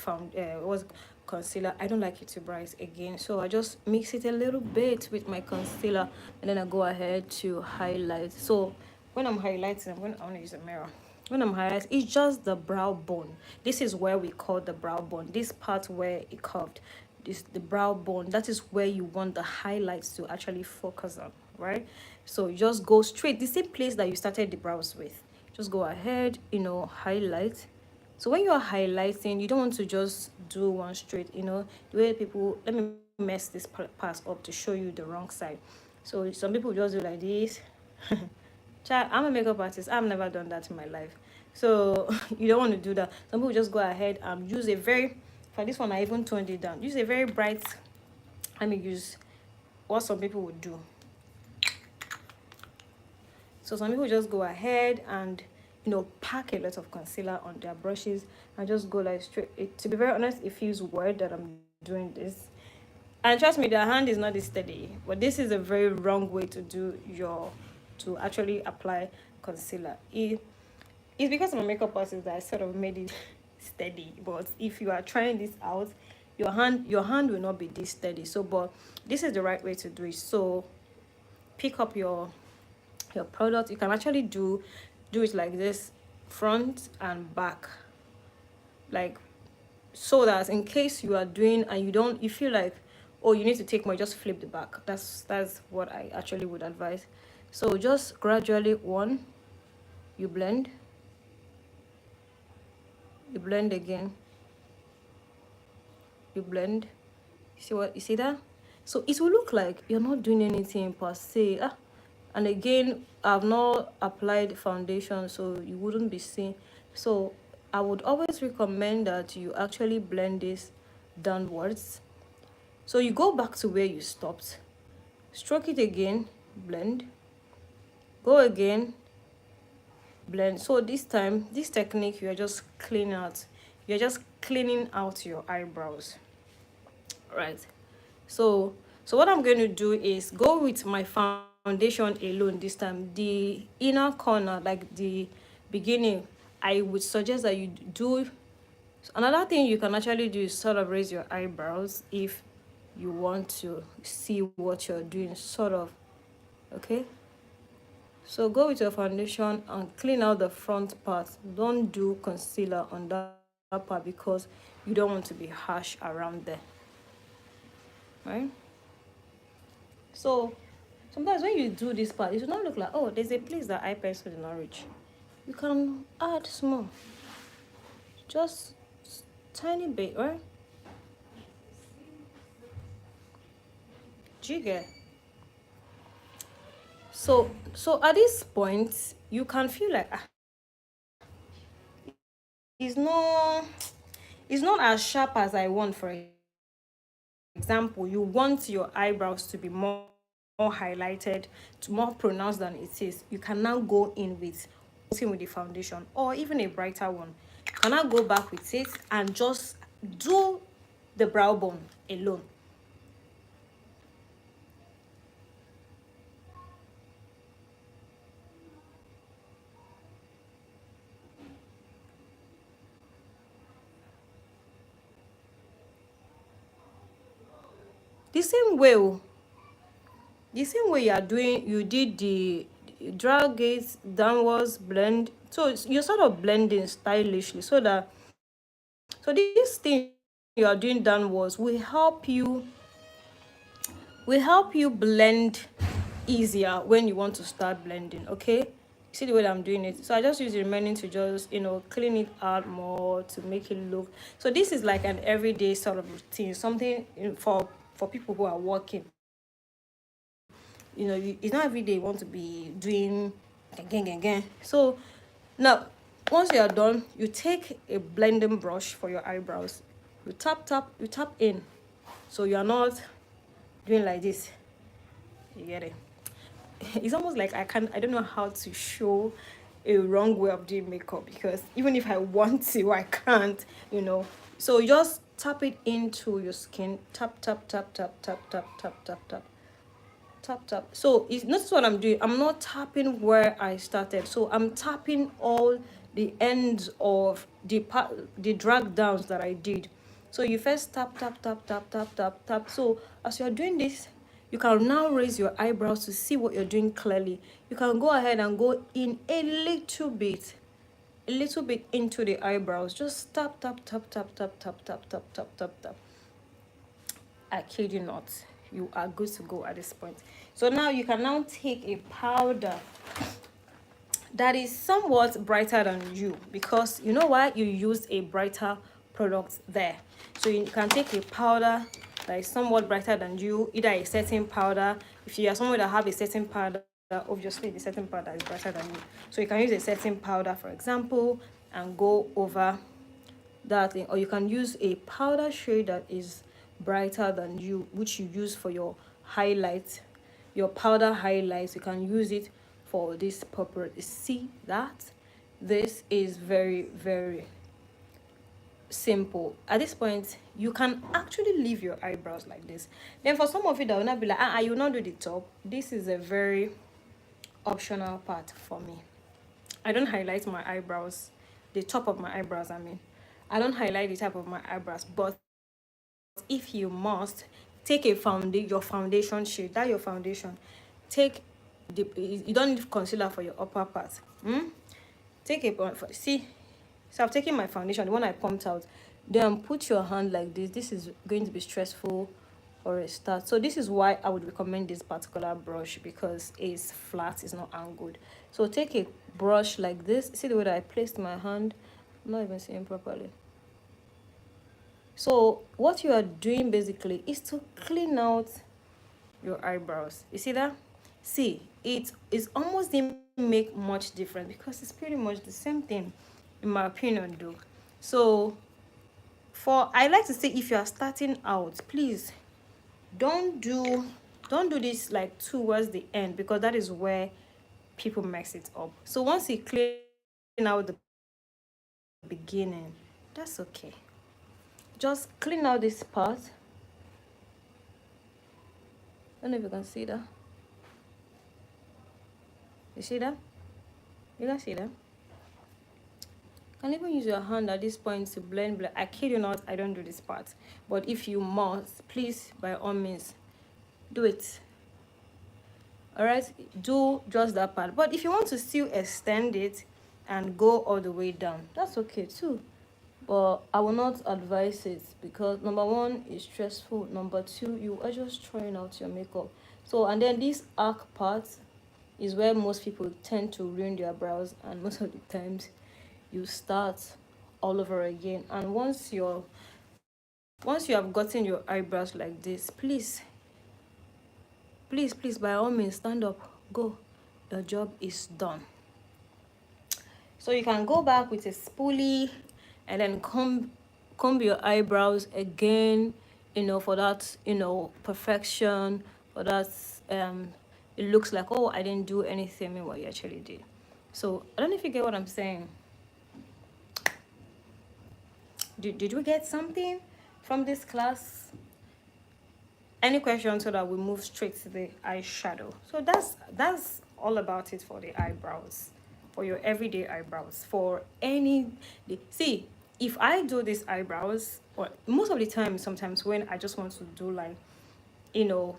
concealer. I don't like it too bright again, so I just mix it a little bit with my concealer, and then I go ahead to highlight. So when I'm highlighting, I want to use a mirror. When I'm highlighting, it's just the brow bone. This is where we call the brow bone. This part where it curved, this the brow bone. That is where you want the highlights to actually focus on, right? So you just go straight, the same place that you started the brows with. Just go ahead, you know, highlight. So when you're highlighting, you don't want to just do one straight, you know, the way people, let me mess this part up to show you the wrong side. So some people just do like this. Child, I'm a makeup artist. I've never done that in my life. So you don't want to do that. Some people just go ahead and use a very, for this one I even toned it down. Use a very bright, let me use what some people would do. So some people just go ahead and, you know, pack a lot of concealer on their brushes and just go like straight. To be very honest, it feels weird that I'm doing this. And trust me, their hand is not this steady. But this is a very wrong way to do to actually apply concealer. It's because I'm a makeup artist that I sort of made it steady. But if you are trying this out, your hand will not be this steady. So, but this is the right way to do it. So pick up your product. You can actually do it like this, front and back, like, so that in case you are doing and you feel like, oh, you need to take more, just flip the back. That's what I actually would advise. So just gradually, you blend again, you blend. You see that? So it will look like you're not doing anything per se. And again, I've not applied foundation, so you wouldn't be seeing. So I would always recommend that you actually blend this downwards. So you go back to where you stopped, stroke it again, blend, go again, blend. So this time, this technique, you're just cleaning out your eyebrows, right? So what I'm going to do is go with my foundation alone this time. The inner corner, like the beginning, I would suggest that you do. Another thing you can actually do is sort of raise your eyebrows if you want to see what you're doing, sort of. Okay, so go with your foundation and clean out the front part. Don't do concealer on that part because you don't want to be harsh around there, right? So sometimes when you do this part, it should not look like, oh, there's a place that eye pencil did not reach. You can add small, just tiny bit, right? Jigger. So at this point, you can feel like, it's not as sharp as I want, for example, you want your eyebrows to be more highlighted, to more pronounced than it is, you can now go in with the foundation, or even a brighter one. You can now go back with it and just do the brow bone alone. The same way oh, the same way you are doing, you did the drag it downwards, blend. So you're sort of blending stylishly, so that so this thing you are doing downwards will help you blend easier when you want to start blending. Okay, see the way that I'm doing it? So I just use the remaining to just, clean it out more to make it look. So this is like an everyday sort of routine, something for people who are working. It's not every day you want to be doing again. So now, once you are done, you take a blending brush for your eyebrows. You tap in. So you are not doing like this. You get it? It's almost like I don't know how to show a wrong way of doing makeup, because even if I want to, I can't. So you just tap it into your skin. Tap. So notice what I'm doing. I'm not tapping where I started. So I'm tapping all the ends of the drag downs that I did. So you first tap. So as you're doing this, you can now raise your eyebrows to see what you're doing clearly. You can go ahead and go in a little bit into the eyebrows. Just tap. I kid you not, you are good to go at this point. So now you can now take a powder that is somewhat brighter than you, because you know why you used a brighter product there. So you can take a powder that is somewhat brighter than you, either a setting powder. If you are someone that have a setting powder, obviously the setting powder is brighter than you. So you can use a setting powder, for example, and go over that thing. Or you can use a powder shade that is brighter than you, which you use for your highlights, your powder highlights. You can use it for this purpose. See that this is very, very simple. At this point, you can actually leave your eyebrows like this. Then for some of you that will not be like, you will not do the top, this is a very optional part for me. I don't highlight my eyebrows, the top of my eyebrows, I don't highlight the top of my eyebrows. But if you must, take your foundation shade, that your foundation, take you don't need concealer for your upper part. Take a see. So I've taken my foundation, the one I pumped out. Then put your hand like this. This is going to be stressful for a start. So this is why I would recommend this particular brush, because it's flat, it's not angled. So take a brush like this. See the way that I placed my hand? I'm not even seeing properly. So what you are doing basically is to clean out your eyebrows. You see that? See, it is almost didn't make much difference, because it's pretty much the same thing in my opinion though. So I like to say, if you are starting out, please don't do this like towards the end, because that is where people mess it up. So once you clean out the beginning, that's okay. Just clean out this part. I don't know if you can see that. You see that? You can see that? You can even use your hand at this point to blend. I kid you not, I don't do this part. But if you must, please, by all means, do it. Alright? Do just that part. But if you want to still extend it and go all the way down, that's okay too. But I will not advise it, because number one, it's stressful. Number two, you are just trying out your makeup. So, and then this arc part is where most people tend to ruin their brows, and most of the times you start all over again. And once you have gotten your eyebrows like this, please, by all means, stand up, go. Your job is done. So you can go back with a spoolie and then comb your eyebrows again. for that, perfection, for that, it looks like, oh, I didn't do anything in what you actually did. So I don't know if you get what I'm saying. Did we get something from this class? Any questions, so that we move straight to the eyeshadow? So that's all about it for the eyebrows, for your everyday eyebrows, for any day. See, if I do these eyebrows, or most of the time, sometimes when I just want to do like, you know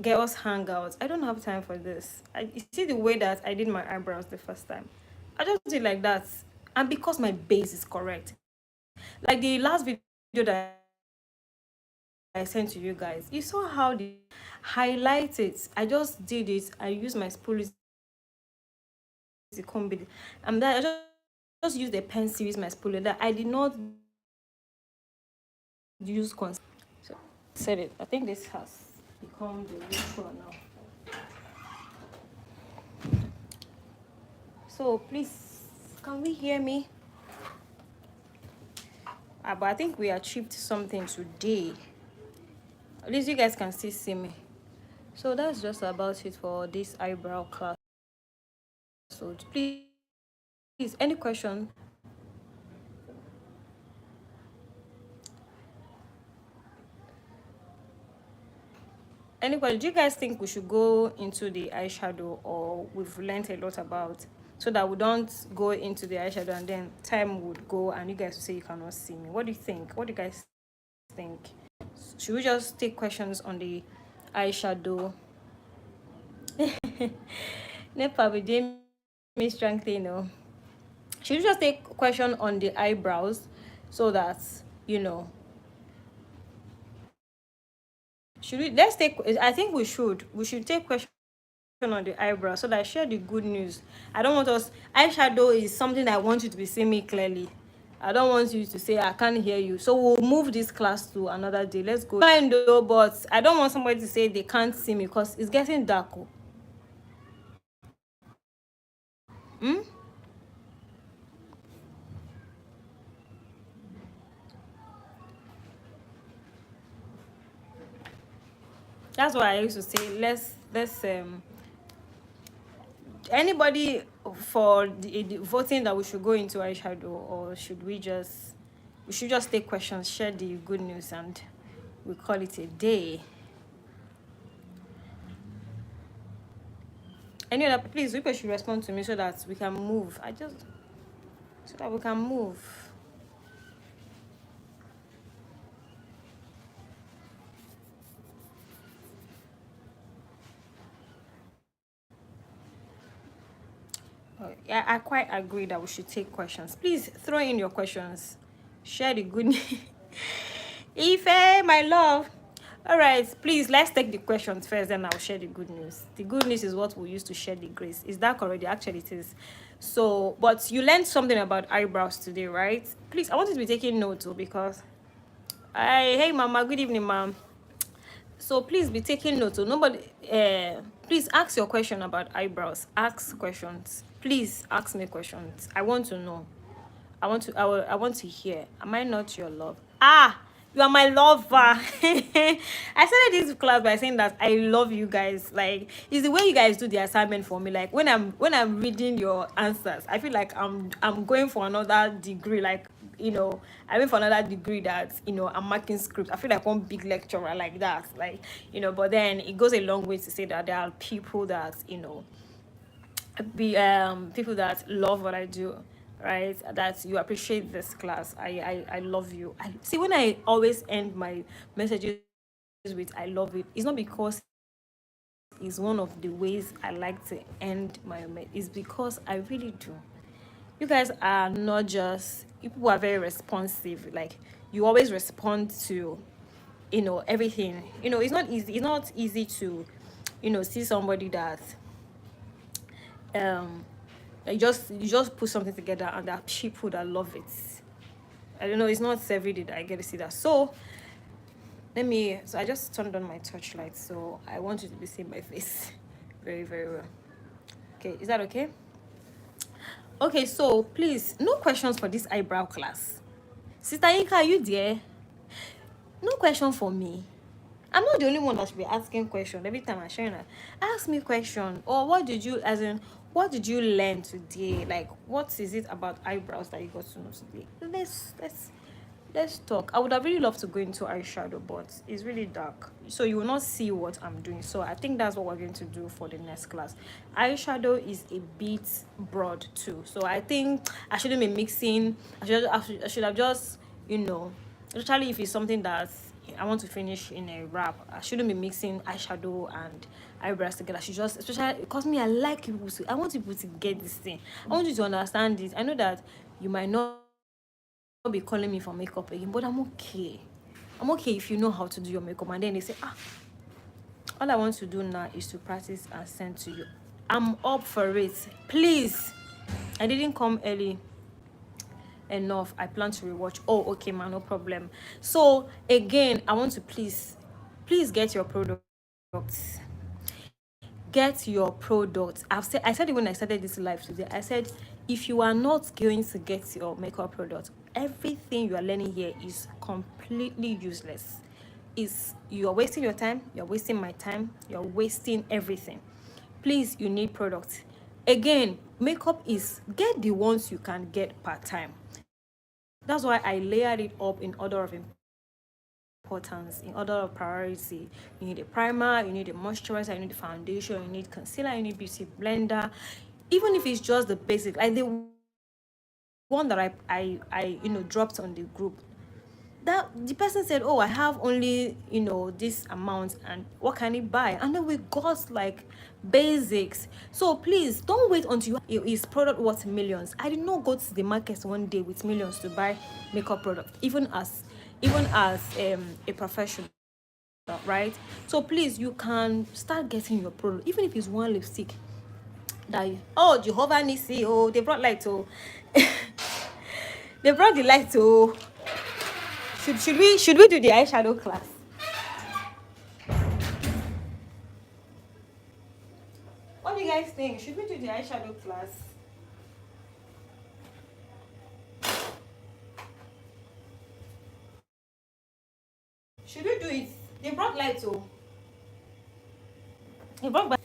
girls hangouts, I don't have time for this. You see the way that I did my eyebrows the first time, I just did like that. And because my base is correct, like the last video that I sent to you guys, you saw how the highlight it. I just did it. I used my spoolie to comb it. And then I just used a pencil, use my spoolie. That I did not use concealer. So said it. I think this has become the ritual now. So please, can we hear me? But I think we achieved something today. At least you guys can still see me. So that's just about it for this eyebrow class. So please, any question? Anybody, do you guys think we should go into the eyeshadow, or we've learned a lot about, so that we don't go into the eyeshadow and then time would go and you guys will say you cannot see me? What do you think? What do you guys think? Should we just take questions on the eyeshadow? Nepa, we did me strength, Should we just take question on the eyebrows, so that should we? Let's take. I think we should. We should take question on the eyebrow, so that I share the good news. I don't want us. Eyeshadow is something I want you to be seeing me clearly. I don't want you to say I can't hear you. So we'll move this class to another day. Let's go. Fine though, but I don't want somebody to say they can't see me, because it's getting dark. Hmm? That's why I used to say let's anybody for the voting that we should go into eyeshadow, or should we should just take questions, share the good news, and we call it a day. Any other, please, people should respond to me, so that we can move. So that we can move. Yeah, I quite agree that we should take questions. Please throw in your questions. Share the good news. Ife, my love. All right, please, let's take the questions first, then I'll share the good news. The good news is what we use to share the grace. Is that correct? Actually, it is. So, but you learned something about eyebrows today, right? Please, I want you to be taking notes, because hey, mama, good evening, ma'am. So please be taking notes. So nobody, please ask your question about eyebrows. Ask questions. Please ask me questions. I want to know. I want to hear. Am I not your love? Ah, you are my lover. I started this class by saying that I love you guys. Like, it's the way you guys do the assignment for me. Like, when I'm reading your answers, I feel like I'm going for another degree. Like, I went for another degree that, I'm marking scripts. I feel like one big lecturer like that. Like, but then it goes a long way to say that there are people that, people that love what I do, right? That you appreciate this class. I love you. I see, when I always end my messages with I love it, it's not because it's one of the ways I like to end it's because I really do. You guys are not just people, are very responsive. Like, you always respond to everything. It's not easy to see somebody that um you just put something together, and there are people that love it. I don't know, it's not every day that I get to see that. So I just turned on my torchlight, so I want you to be seeing my face very, very well. Okay, is that okay? Okay, so please, no questions for this eyebrow class. Sister Inka, are you there? No question for me. I'm not the only one that should be asking question every time I share that. Ask me question, or what did you, as in, what did you learn today? Like, what is it about eyebrows that you got to know today? Let's talk. I would have really loved to go into eyeshadow, but it's really dark, so you will not see what I'm doing. So I think that's what we're going to do for the next class. Eyeshadow is a bit broad too, so I think I shouldn't be mixing. I should have just, you know, especially if it's something that I want to finish in a wrap. I shouldn't be mixing eyeshadow and eyebrows together. I should just, especially because me, I like people to, I want people to get this thing. I want you to understand this. I know that you might not be calling me for makeup again, but I'm okay. I'm okay if you know how to do your makeup. And then they say, all I want to do now is to practice and send to you. I'm up for it. Please. I didn't come early enough. I plan to rewatch. Oh, okay, man, no problem. So again, I want to please get your products. Get your products. I said it when I started this live today. I said, if you are not going to get your makeup product, everything you are learning here is completely useless. Is you are wasting your time, you're wasting my time, you're wasting everything. Please, you need products. Again, makeup is, get the ones you can get part time. That's why I layered it up in order of importance, in order of priority. You need a primer, you need a moisturizer, you need a foundation, you need concealer, you need beauty blender. Even if it's just the basic, like the one that I dropped on the group, that the person said, oh, I have only this amount, and what can it buy? And then we got like basics. So please don't wait until his product worth millions. I did not go to the market one day with millions to buy makeup product, even as a professional, right? So please, you can start getting your product, even if it's one lipstick that oh, Jehovah Nisi, oh, they brought light, oh. They brought the light, oh. Should we do the eyeshadow class? What do you guys think? Should we do the eyeshadow class? Should we do it? They brought light, oh. They brought back.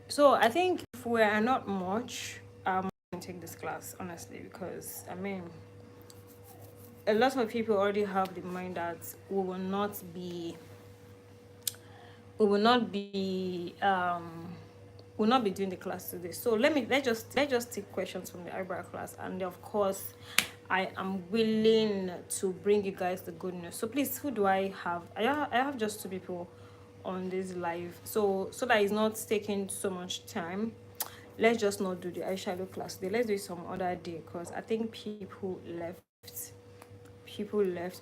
So I think if we are not much, I'm going to take this class, honestly, because I mean, a lot of people already have the mind that we will not be will not be doing the class today. So let's just take questions from the eyebrow class, and of course I am willing to bring you guys the good news. So please, who do I have? I have just two people on this live, so that it's not taking so much time. Let's just not do the eyeshadow class today. Let's do it some other day, because I think people left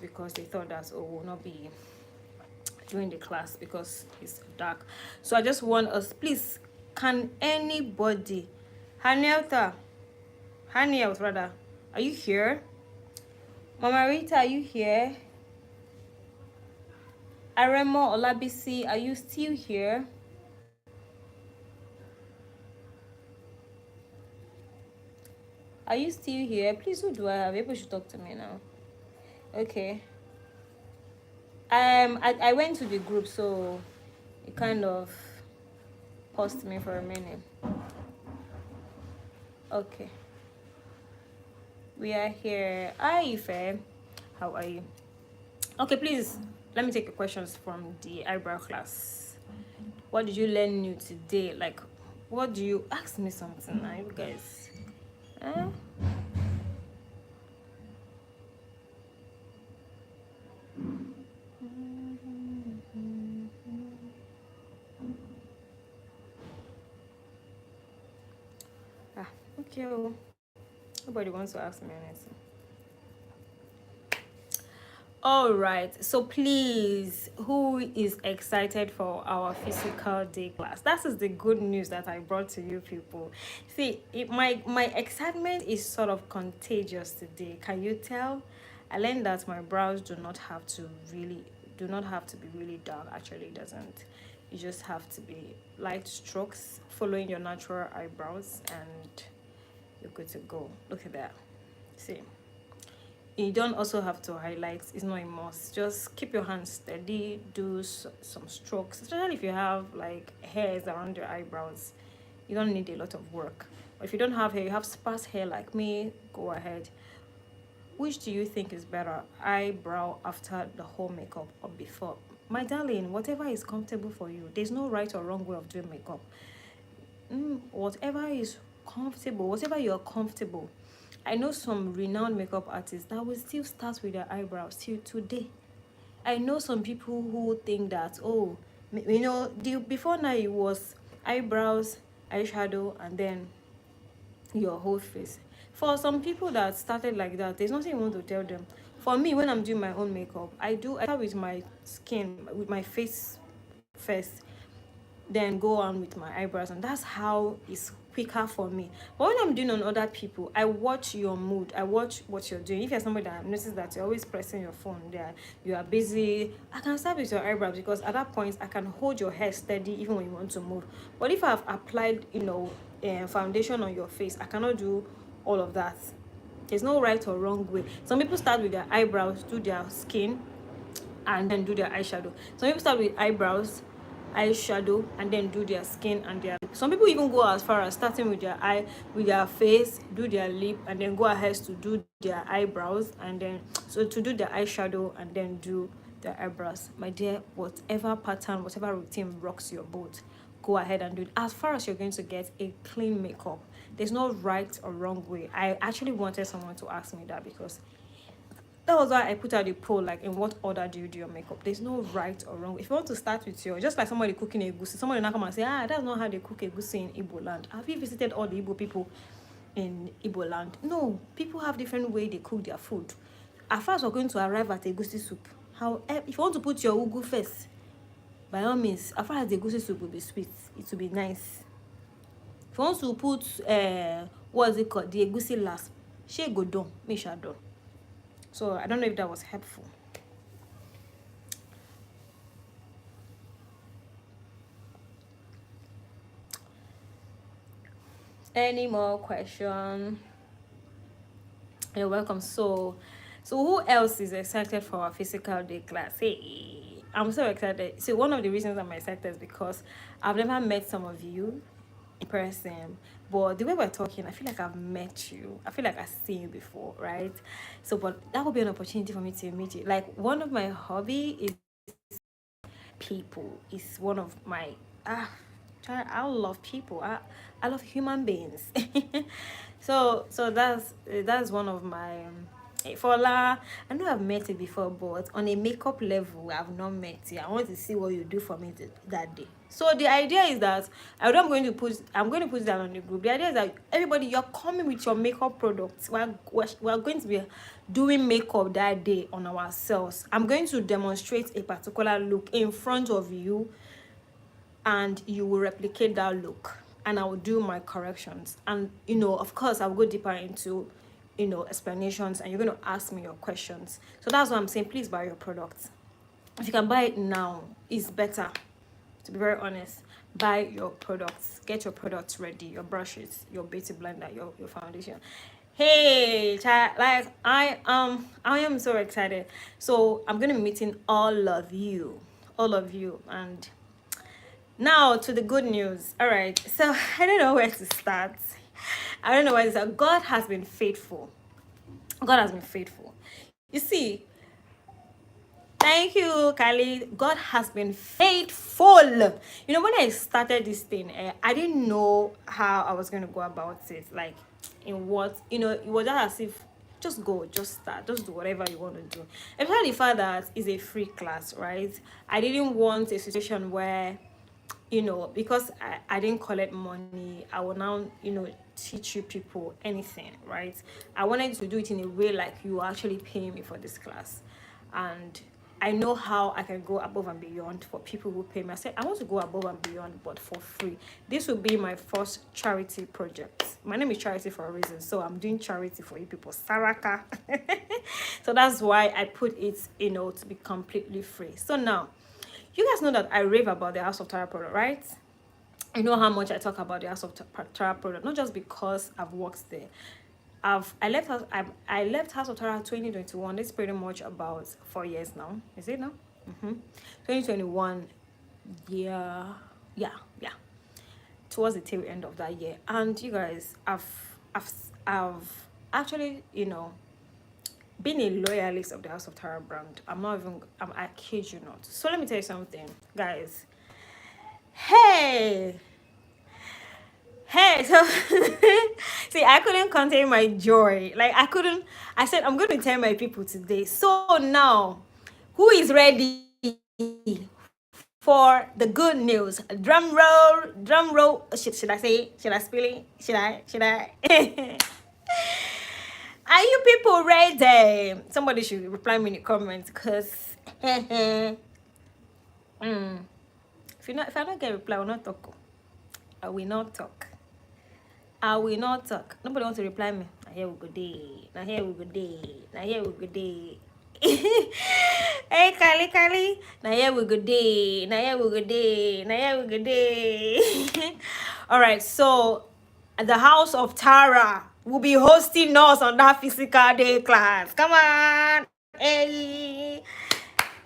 because they thought that, oh, we'll not be during the class because it's dark. So I just want us, please, can anybody, Hanielta, Haniel rather, are you here? Mama Rita, are you here? Aremo Olabisi, are you still here? Are you still here? Please, who do I have? People should talk to me now. Okay. I went to the group, so it kind of paused me for a minute. Okay. We are here. Hi, Ife. How are you? Okay, please, let me take the questions from the eyebrow class. What did you learn new today? Like, what do you ask me something now, you guys? Okay. Nobody wants to ask me anything. All right, so please, who is excited for our physical day class? That is the good news that I brought to you people. See, my excitement is sort of contagious today. Can you tell? I learned that my brows do not have to be really dark. Actually, it doesn't. You just have to be light strokes, following your natural eyebrows, and you're good to go. Look at that. See, you don't also have to highlight. It's not a must. Just keep your hands steady, do some strokes, especially if you have like hairs around your eyebrows. You don't need a lot of work. But if you don't have hair, you have sparse hair like me, go ahead. Which do you think is better, eyebrow after the whole makeup or before? My darling, whatever is comfortable for you. There's no right or wrong way of doing makeup. Whatever is comfortable, whatever you're comfortable. I know some renowned makeup artists that will still start with their eyebrows till today. I know some people who think that, oh, before now it was eyebrows, eyeshadow, and then your whole face. For some people that started like that, there's nothing you want to tell them. For me, when I'm doing my own makeup, I start with my skin, with my face first, then go on with my eyebrows, and that's how it's quicker for me. But when I'm doing on other people, I watch your mood, I watch what you're doing. If you're somebody that I've noticed that you're always pressing your phone there, you are busy, I can start with your eyebrows, because at that point I can hold your hair steady even when you want to move. But if I've applied foundation on your face, I cannot do all of that. There's no right or wrong way. Some people start with their eyebrows, do their skin, and then do their eyeshadow. Some people start with eyebrows, eyeshadow, and then do their skin and their lip. Some people even go as far as starting with their face, do their lip, and then go ahead to do their eyebrows, and then to do their eyeshadow and then do their eyebrows. My dear, whatever pattern, whatever routine rocks your boat, go ahead and do it. As far as you're going to get a clean makeup, there's no right or wrong way. I actually wanted someone to ask me that, because that was why I put out the poll, like, in what order do you do your makeup? There's no right or wrong. If you want to start with just like somebody cooking a goosey, somebody will not come and say, that's not how they cook a goosey in Igbo land. Have you visited all the Igbo people in Igbo land? No, people have different way they cook their food. At first, we're going to arrive at a goosey soup. If you want to put your ugu first, by all means, as far as the goosey soup will be sweet, it will be nice. If you want to put what's it called, the egusi last, she go down, me sure done. So I don't know if that was helpful. Any more question? You're welcome. So who else is excited for our physical day class? Hey, I'm so excited. So one of the reasons I'm excited is because I've never met some of you in person, but the way we're talking, I feel like I've met you. I feel like I've seen you before, right? So, but that would be an opportunity for me to meet you. Like, one of my hobby is people. It's one of my I love people. I love human beings. so that's one of my Fola. I know I've met it before, but on a makeup level, I've not met you. I want to see what you do for me that day. So the idea is that I'm going to put that on the group. The idea is that everybody, you're coming with your makeup products. We're going to be doing makeup that day on ourselves. I'm going to demonstrate a particular look in front of you, and you will replicate that look, and I will do my corrections, and of course I'll go deeper into explanations, and you're going to ask me your questions. So that's why I'm saying, please buy your products. If you can buy it now, it's better, to be very honest. Buy your products, get your products ready, your brushes, your beauty blender, your foundation. Hey child, like I am so excited. So I'm going to be meeting all of you, and now to the good news. All right, so I don't know where to start. God has been faithful. You see, thank you, Kylie. God has been faithful. When I started this thing, I didn't know how I was going to go about it. Like, in what, it was just as if, just go, just start, just do whatever you want to do. Especially the fact that it's a free class, right? I didn't want a situation where, because I didn't collect money, I will now, teach you people anything, right? I wanted to do it in a way like you actually pay me for this class. And I know how I can go above and beyond for people who pay me. I said, I want to go above and beyond, but for free. This will be my first charity project. My name is Charity for a reason. So I'm doing charity for you people. Saraka. So that's why I put it, to be completely free. So now, you guys know that I rave about the House of Tara product, right? I know how much I talk about the House of Tara product, not just because I've worked there. I left House of Tara 2021. It's pretty much about 4 years now. Is it now? 2021. Yeah, yeah, yeah. Towards the tail end of that year, and you guys, I've actually, been a loyalist of the House of Tara brand. I kid you not. So let me tell you something, guys. Hey, hey, so see, I couldn't contain my joy. Like, I said, I'm going to tell my people today. So now, who is ready for the good news? Drum roll, drum roll. Should I say it? Should I spill it? Should I? Are you people ready? Somebody should reply me in the comments, because if I don't get a reply, I will not talk. I will not talk. I will not talk. Nobody wants to reply me. Now here we go day. Now here we go day. Now here we go day. Hey, Kali. Now here we go day. Now here we go day. Now here we go day. All right. So, the House of Tara will be hosting us on that physical day class. Come on. Hey.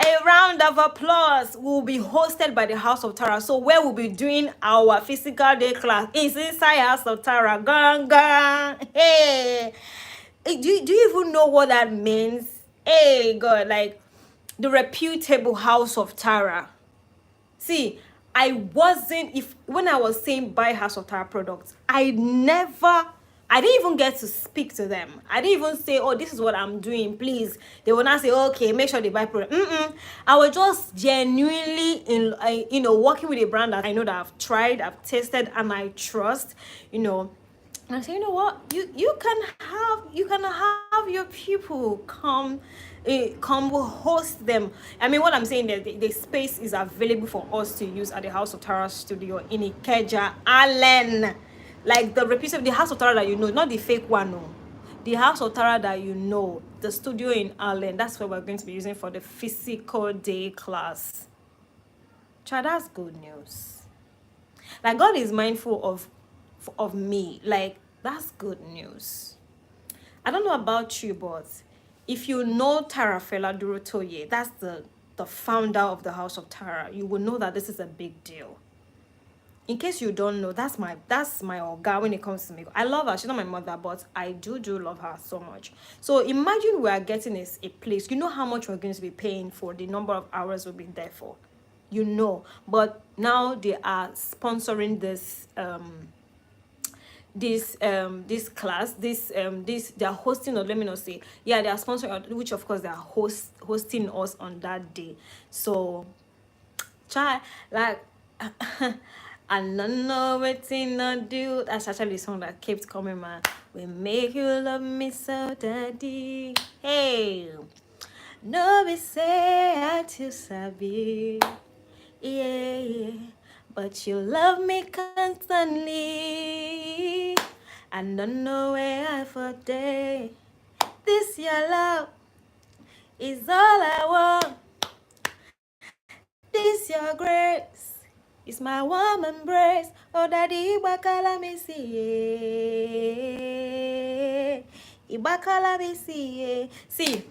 A round of applause will be hosted by the House of Tara. So where we'll be doing our physical day class is inside House of Tara. Gang, gang. Hey. Do you even know what that means? Hey, God, like the reputable House of Tara. See, when I was saying buy House of Tara products, I didn't even get to speak to them. I didn't even say, oh, this is what I'm doing, please. They will not say, okay, make sure they buy product. I was just genuinely working with a brand that I know that I've tried, I've tasted, and I trust, And I say, you know what, you can have your people come host them. I mean, what I'm saying, the space is available for us to use at the House of Tara studio in Ikeja, Allen. Like the House of Tara that you know, not the fake one, no. The House of Tara that you know, the studio in Allen, that's where we're going to be using for the physical day class. Child, that's good news. Like, God is mindful of me. Like, that's good news. I don't know about you, but if you know Tara Fela Durotoye, that's the founder of the House of Tara, you will know that this is a big deal. In case you don't know, that's my Oga when it comes to makeup. I love her. She's not my mother, but I do love her so much. So imagine we are getting a place. You know how much we're going to be paying for the number of hours we'll be there for. But now they are sponsoring this this class, they are hosting, or let me not say, yeah, they are sponsoring, which of course they are hosting us on that day. So try, like, I don't know what to do. That's actually a song that keeps coming, man. We make you love me so, daddy. Hey, no, we say I too sabi. Yeah, but you love me constantly. I don't know where I for day. This your love is all I want. This your grace is my warm embrace. Oh, daddy, Ibakala me see. Ibakala me see. See,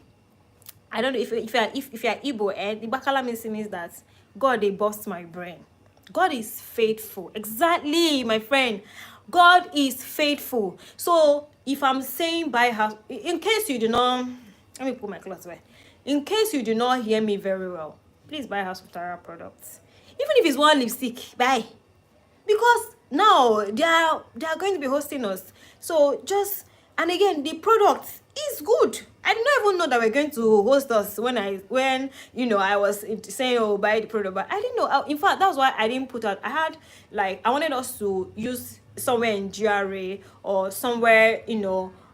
I don't know if you're Igbo, and Ibakala me see means that God, they bust my brain. God is faithful. Exactly, my friend. God is faithful. So if I'm saying buy house, in case you do not, let me put my clothes away. In case you do not hear me very well, please buy House of Tara products. Even if it's one lipstick, buy. Because now they are going to be hosting us. So just, and again, the product is good. I did not even know that we're going to host us when I was saying, oh, buy the product, but I didn't know. In fact, that was why I didn't put out. I wanted us to use somewhere in GRA or somewhere,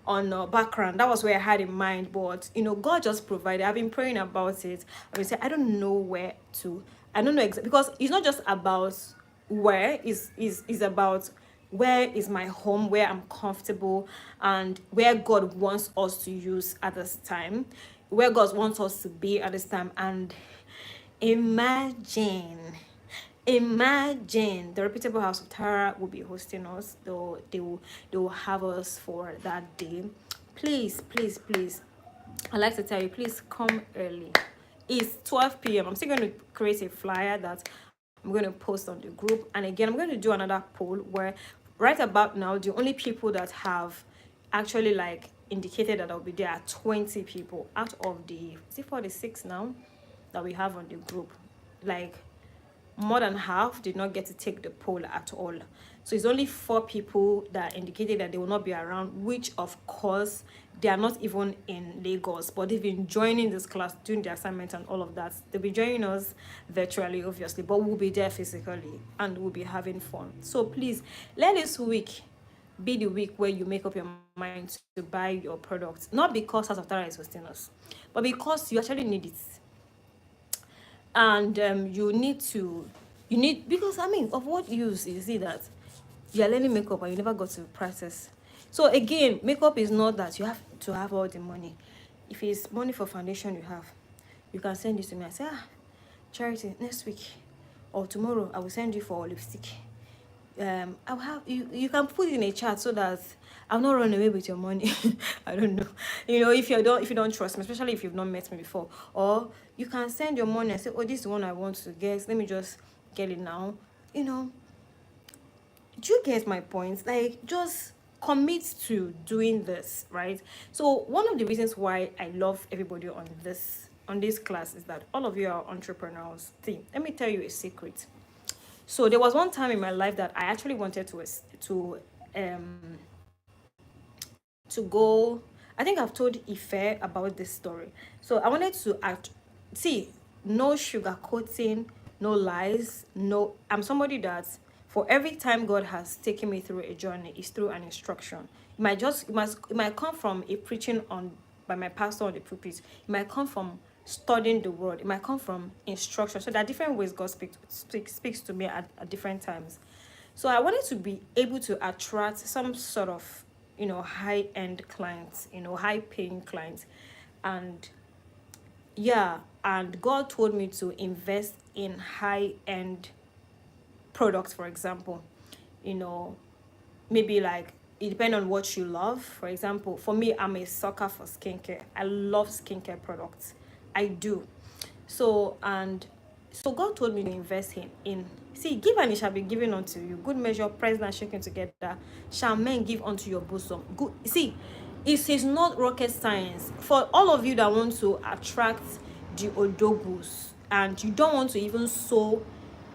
on background. That was where I had in mind, but God just provided. I've been praying about it. I've been saying, I don't know where to. I don't know exactly, because it's not just about where, is about where is my home, where I'm comfortable, and where God wants us to use at this time, where God wants us to be at this time. And imagine Imagine the reputable house of Tara will be hosting us. They will have us for that day. Please, please, please. I'd like to tell you, please come early. It's 12 p.m. I'm still going to create a flyer that I'm going to post on the group. And again, I'm going to do another poll where right about now, the only people that have actually like indicated that I'll be there are 20 people out of the, is it 46 now that we have on the group. Like more than half did not get to take the poll at all. So it's only 4 people that indicated that they will not be around, which of course they are not even in Lagos, but they've been joining this class, doing the assignment and all of that. They'll be joining us virtually, obviously, but we'll be there physically and we'll be having fun. So please, let this week be the week where you make up your mind to buy your products, not because House of Tara is hosting us, but because you actually need it. And you need, because I mean, of what use is it that you're learning makeup and you never got to practice? So again, makeup is not that you have to have all the money. If it's money for foundation you can send it to me and say, Charity, next week or tomorrow I will send you for lipstick. I'll have you can put it in a chat so that I'll not run away with your money. I don't know. If you don't trust me, especially if you've not met me before. Or you can send your money and say, oh, this is the one I want to get. Let me just get it now. Do you get my point? Like, just commit to doing this, right? So one of the reasons why I love everybody on this class is that all of you are entrepreneurs. See, let me tell you a secret. So there was one time in my life that I actually wanted to go. I think I've told Ife about this story. So I wanted to no sugarcoating, no lies, no. I'm somebody that for every time God has taken me through a journey, is through an instruction. It might come from a preaching by my pastor on the pulpit. It might come from studying the word. It might come from instruction. So there are different ways God speaks to me at different times. So I wanted to be able to attract some sort of high-end clients, high-paying clients. And God told me to invest in high-end products, for example. Maybe like, it depends on what you love. For example, for me, I'm a sucker for skincare. I love skincare products. I do. So God told me to invest in give and it shall be given unto you. Good measure, pressed and shaken together, shall men give unto your bosom. Good. It is not rocket science. For all of you that want to attract the odogus and you don't want to even sow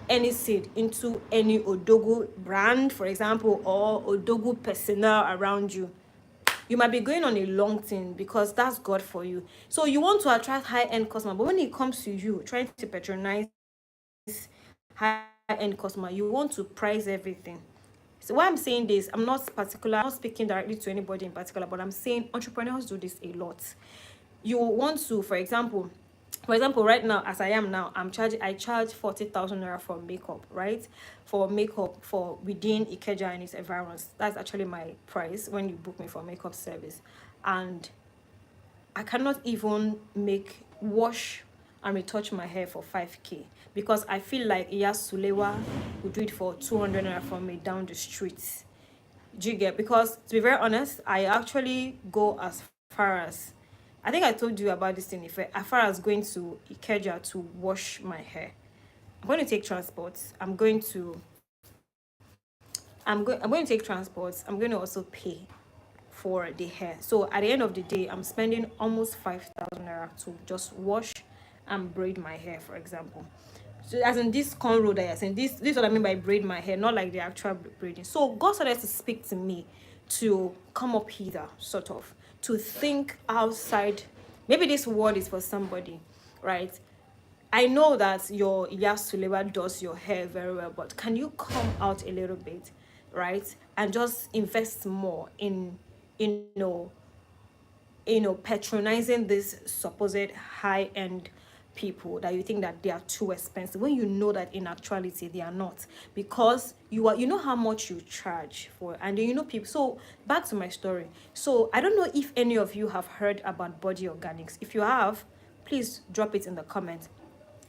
any seed into any odogu brand, for example, or odogu personnel around you, you might be going on a long thing because that's God for you. So you want to attract high-end customer, but when it comes to you trying to patronize high-end customer, you want to price everything. So why I'm saying this, I'm not speaking directly to anybody in particular, but I'm saying entrepreneurs do this a lot. You want to, for example, right now, as I am now, I charge 40,000 naira for makeup, right? For makeup for within Ikeja and its environs. That's actually my price when you book me for makeup service. And I cannot even wash and retouch my hair for 5k because I feel like Iyas Sulewa would do it for 200 naira for me down the street. Do you get? Because to be very honest, I actually go as far as, I think I told you about this thing, as far as going to Ikeja to wash my hair. I'm going to take transport. I'm going to take transport. I'm going to also pay for the hair. So at the end of the day, I'm spending almost 5,000 naira to just wash and braid my hair, for example. So as in this cornrow that you're saying, this is what I mean by braid my hair, not like the actual braiding. So God started to speak to me to come up hither, sort of, to think outside. Maybe this word is for somebody, right? I know that your Iyasulewa does your hair very well, but can you come out a little bit, right? And just invest more in patronizing this supposed high-end people that you think that they are too expensive, when you know that in actuality they are not, because you know how much you charge for, and people. So back to my story. So I don't know if any of you have heard about Body Organics. If you have, please drop it in the comments.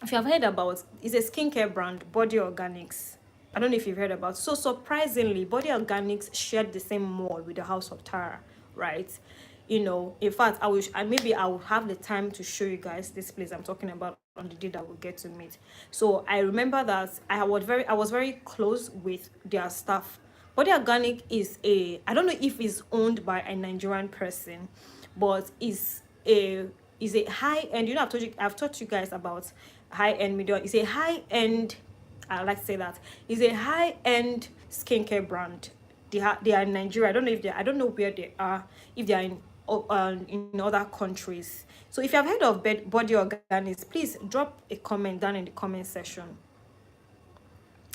if you have heard about, it's a skincare brand, Body Organics. I don't know if you've heard about. So surprisingly, Body Organics shared the same mall with the House of Tara, right? In fact, maybe I will have the time to show you guys this place I'm talking about on the day that we'll get to meet. So I remember that I was very close with their staff. Body Organic I don't know if it's owned by a Nigerian person, but is a high end. I've taught you guys about high end media. It's a high end, I like to say that, is a high end skincare brand. They are in Nigeria. I don't know where they are, if they are in other countries. So if you have heard of Body Organics, please drop a comment down in the comment section.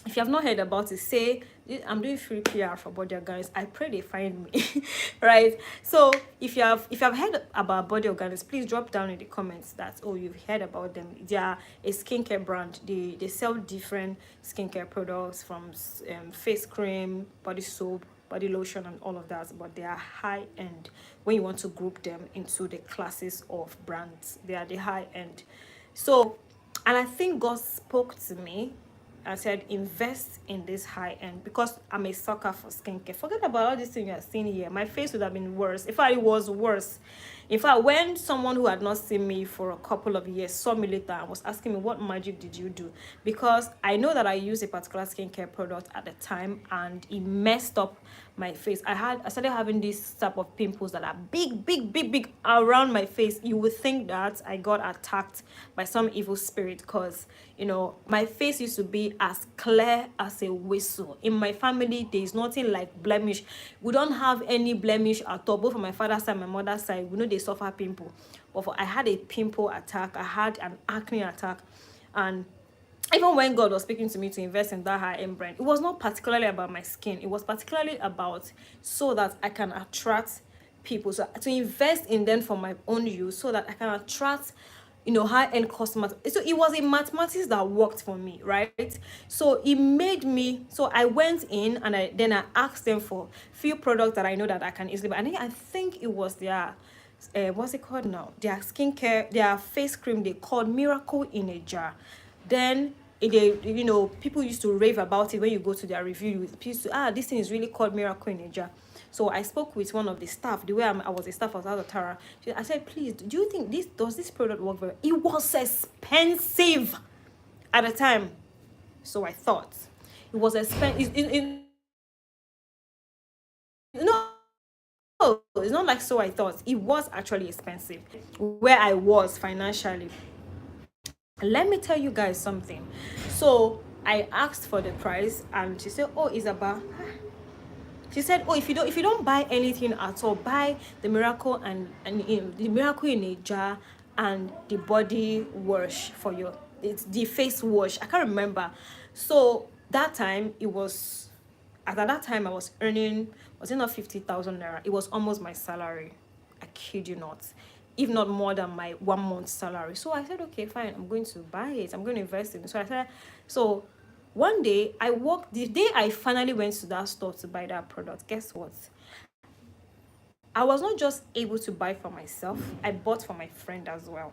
If you have not heard about it, say I'm doing free PR for Body Organics. I pray they find me. Right? So if you have heard about Body Organics, please drop down in the comments that, oh, you've heard about them. They are a skincare brand. They sell different skincare products, from face cream, body soap, body lotion, and all of that, but they are high end. When you want to group them into the classes of brands, they are the high end. So, and I think God spoke to me and said, invest in this high end, because I'm a sucker for skincare. Forget about all these things you are seeing here. My face would have been worse. In fact, it was worse. In fact, when someone who had not seen me for a couple of years saw me later and was asking me, what magic did you do? Because I know that I used a particular skincare product at the time and it messed up my face. I started having this type of pimples that are big, big, big, big around my face. You would think that I got attacked by some evil spirit, because my face used to be as clear as a whistle. In my family, there is nothing like blemish. We don't have any blemish at all, both from my father's side and my mother's side. We know they suffer pimple, but I had a pimple attack. I had an acne attack. And even when God was speaking to me to invest in that high-end brand, it was not particularly about my skin. It was particularly about so that I can attract people. So to invest in them for my own use, so that I can attract high-end customers. So it was a mathematics that worked for me, right? So it made me, so I went in and I asked them for few products that I know that I can easily buy. I think it was their what's it called now, their skincare, their face cream, they called Miracle in a Jar. Then people used to rave about it. When you go to their review, people to this thing is really called Miracle in a Jar. So I spoke with one of the staff, the way I was a staff of Tara. I said, please, do you think does this product work very well? It was expensive at the time. So I thought it was expensive. No, it's not like so I thought. It was actually expensive where I was financially. Let me tell you guys something. So I asked for the price and she said, oh, Isabel. She said, oh, if you don't buy anything at all, buy the Miracle and the Miracle in a Jar and the body wash for you. It's the face wash. I can't remember. So that time I was earning, was it not 50,000 naira? It was almost my salary. I kid you not. If not more than my 1 month salary. So I said, okay, fine, I'm going to buy it. I'm going to invest in it. So one day the day I finally went to that store to buy that product, guess what? I was not just able to buy for myself, I bought for my friend as well.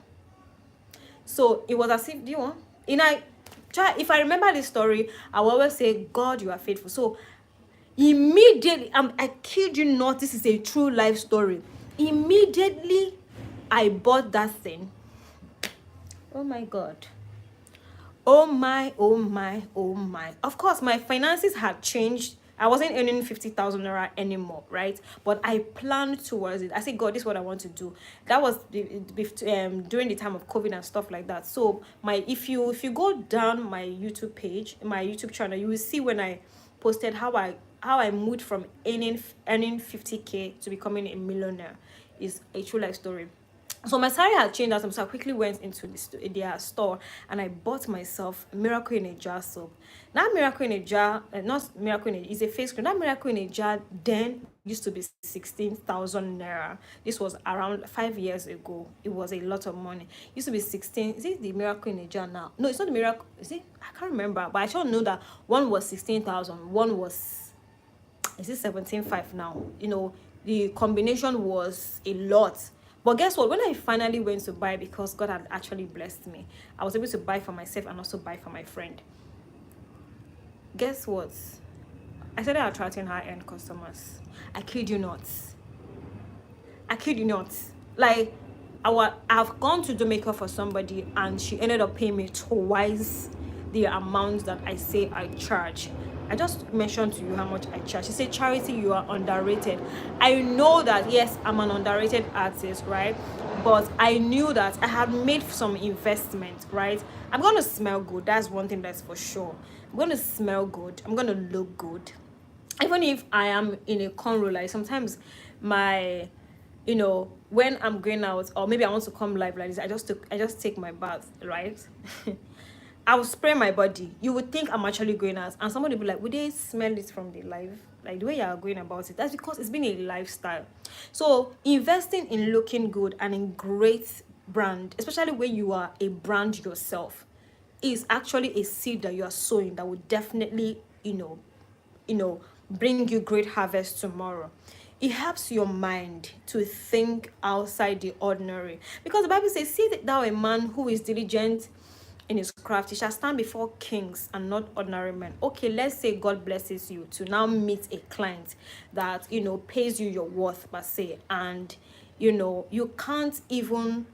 So it was as if, if I remember this story, I will always say, God, you are faithful. So immediately, I kid you not, this is a true life story. Immediately, I bought that thing. Oh my God. Oh my, oh my, oh my. Of course, my finances had changed. I wasn't earning 50,000 naira anymore, right? But I planned towards it. I said, God, this is what I want to do. That was during the time of COVID and stuff like that. So if you go down my YouTube page, my YouTube channel, you will see when I posted how I moved from earning 50K to becoming a millionaire. Is a true life story. So my salary had changed, so I quickly went into their store and I bought myself Miracle in a Jar soap. That Miracle in a Jar, not Miracle in a, is a face cream. That Miracle in a Jar then used to be 16,000 naira. This was around 5 years ago. It was a lot of money. It used to be 16. Is it the Miracle in a Jar now? No, it's not the Miracle. Is it? I can't remember, but I sure know that one was 16,000. One was, is it 17.5 now? The combination was a lot. But guess what? When I finally went to buy, because God had actually blessed me, I was able to buy for myself and also buy for my friend. Guess what? I started attracting high-end customers. I kid you not. I kid you not. Like, I've gone to do makeup for somebody and she ended up paying me twice the amount that I say I charge. I just mentioned to you how much I charge. She said, Charity, you are underrated. I know that, yes, I'm an underrated artist, right? But I knew that I had made some investment, right? I'm going to smell good. That's one thing that's for sure. I'm going to smell good. I'm going to look good. Even if I am in a conro, like sometimes my, when I'm going out, or maybe I want to come live like this, I just take my bath, right? I will spray my body. You would think I'm actually going out, and somebody will be like, would they smell it from the live? Like the way you are going about it. That's because it's been a lifestyle. So investing in looking good and in great brand, especially when you are a brand yourself, is actually a seed that you are sowing that will definitely, bring you great harvest tomorrow. It helps your mind to think outside the ordinary, because the Bible says, see that thou a man who is diligent in his craft, he shall stand before kings and not ordinary men. Okay, let's say God blesses you to now meet a client that pays you your worth per se, and you can't even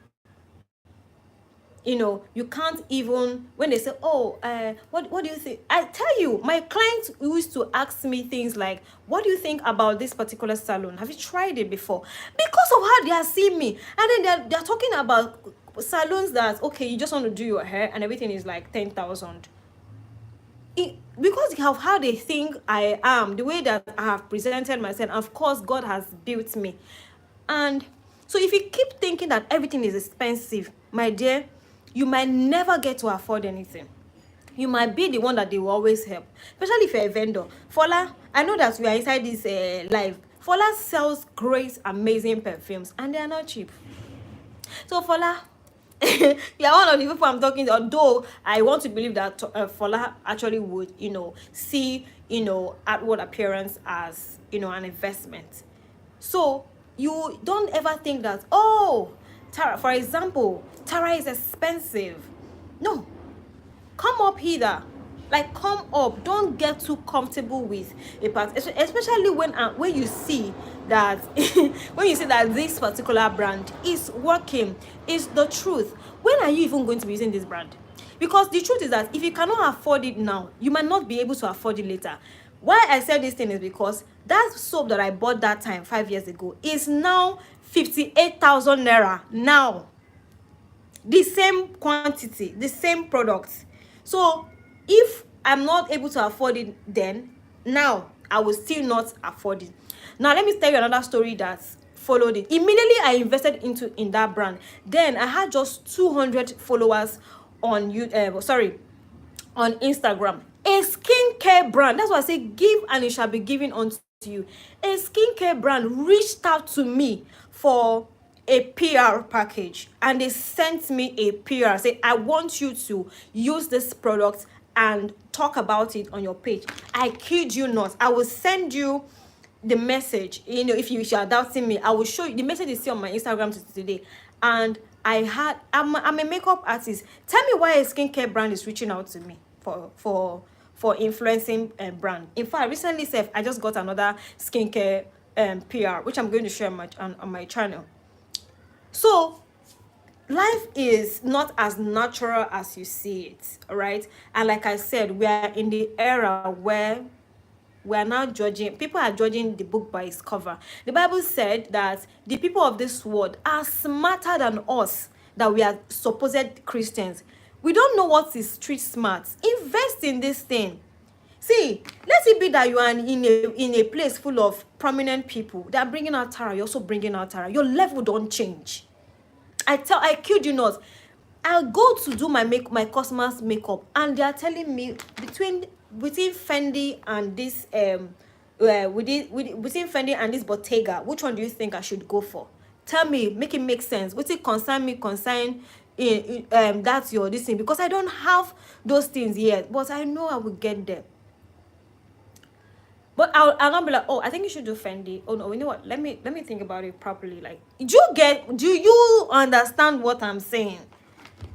when they say, oh, what do you think? I tell you, my clients used to ask me things like, what do you think about this particular salon? Have you tried it before? Because of how they are seeing me. And then they're talking about salons that, okay, you just want to do your hair and everything is like 10,000. Because of how they think I am, the way that I have presented myself, and of course God has built me. And so if you keep thinking that everything is expensive, my dear, you might never get to afford anything. You might be the one that they will always help, especially if you're a vendor. Fola, I know that we are inside this live. Fola sells great, amazing perfumes, and they are not cheap. So Fola, you are one of the people I'm talking to, although I want to believe that Fola actually would, see, outward appearance as, an investment. So you don't ever think that, oh, Tara, for example, Tara is expensive. No, come up hither. Like, come up. Don't get too comfortable with a part, especially when you see that when you see that this particular brand is working, is the truth. When are you even going to be using this brand? Because the truth is that if you cannot afford it now, you might not be able to afford it later. Why I said this thing is because that soap that I bought that time 5 years ago is now 58,000 naira now. The same quantity, the same product. So if I'm not able to afford it then, now I will still not afford it. Now let me tell you another story that followed it. Immediately I invested in that brand. Then I had just 200 followers on on Instagram. A skincare brand, that's why I say give and it shall be given unto you. A skincare brand reached out to me for a PR package, and they sent me a PR, say, I want you to use this product and talk about it on your page. I kid you not, I will send you the message. If you are doubting me, I will show you the message. Is still on my Instagram today. And I'm a makeup artist. Tell me why a skincare brand is reaching out to me for influencing a brand. In fact, recently I just got another skincare PR, which I'm going to share on my channel. So life is not as natural as you see it, right? And like I said, we are in the era where we are now judging. People are judging the book by its cover. The Bible said that the people of this world are smarter than us, that we are supposed Christians. We don't know what is street smart. Invest in this thing. See, let it be that you are in a place full of prominent people. They are bringing out Tara. You're also bringing out Tara. Your level don't change. I kid you not. I'll go to do my customers' makeup, and they are telling me between Fendi and this between Fendi and this Bottega, which one do you think I should go for? Tell me, make it make sense. What's it concern me? That's your this thing, because I don't have those things yet, but I know I will get there. But I'll not be like, oh, I think you should do Fendi. Oh no, you know what? Let me think about it properly. Like, do you understand what I'm saying?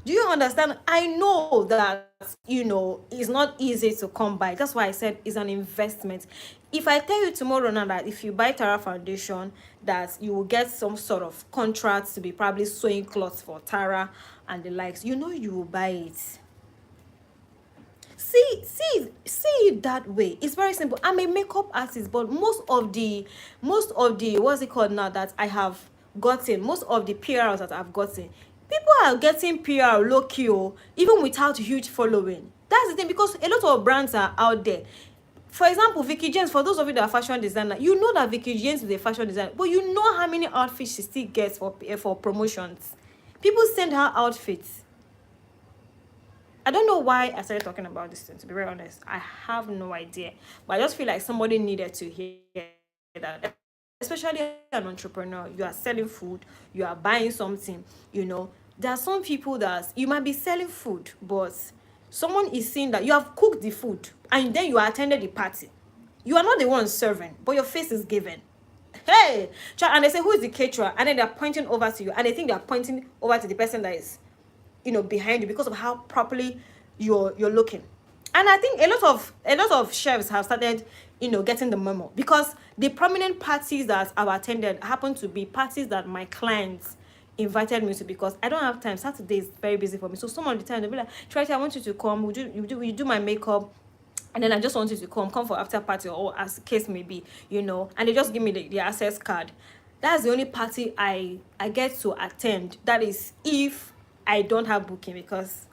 Do you understand? I know that, it's not easy to come by. That's why I said it's an investment. If I tell you tomorrow now that if you buy Tara foundation, that you will get some sort of contract to be probably sewing clothes for Tara and the likes, you will buy it. See it that way. It's very simple. I'm a makeup artist, but most of the what's it called now that I have gotten, most of the PRs that I've gotten, people are getting PR low key, even without a huge following. That's the thing, because a lot of brands are out there. For example, Vicky James, for those of you that are fashion designer, you know that Vicky James is a fashion designer, but you know how many outfits she still gets for promotions. People send her outfits. I don't know why I started talking about this thing, to be very honest. I have no idea. But I just feel like somebody needed to hear that. Especially an entrepreneur. You are selling food, you are buying something, There are some people that you might be selling food, but someone is seeing that you have cooked the food and then you attended the party. You are not the one serving, but your face is given. Hey! And they say, who is the caterer? And then they're pointing over to you. And they think they're pointing over to the person that is behind you because of how properly you're looking. And I think a lot of chefs have started getting the memo, because the prominent parties that I've attended happen to be parties that my clients invited me to, because I don't have time. Saturday is very busy for me, so some of the time they'll be like, Charity, I want you to come, you do my makeup, and then I just want you to come for after party, or as the case may be, and they just give me the access card. That's the only party I get to attend. That is if I don't have booking, because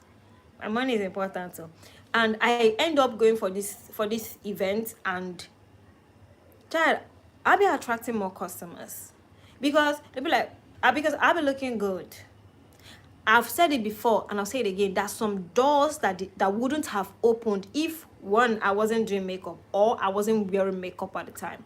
my money is important. So, and I end up going for this event, and child, I'll be attracting more customers, because they'll be like, because I'll be looking good. I've said it before and I'll say it again. There's some doors that wouldn't have opened if, one, I wasn't doing makeup, or I wasn't wearing makeup at the time.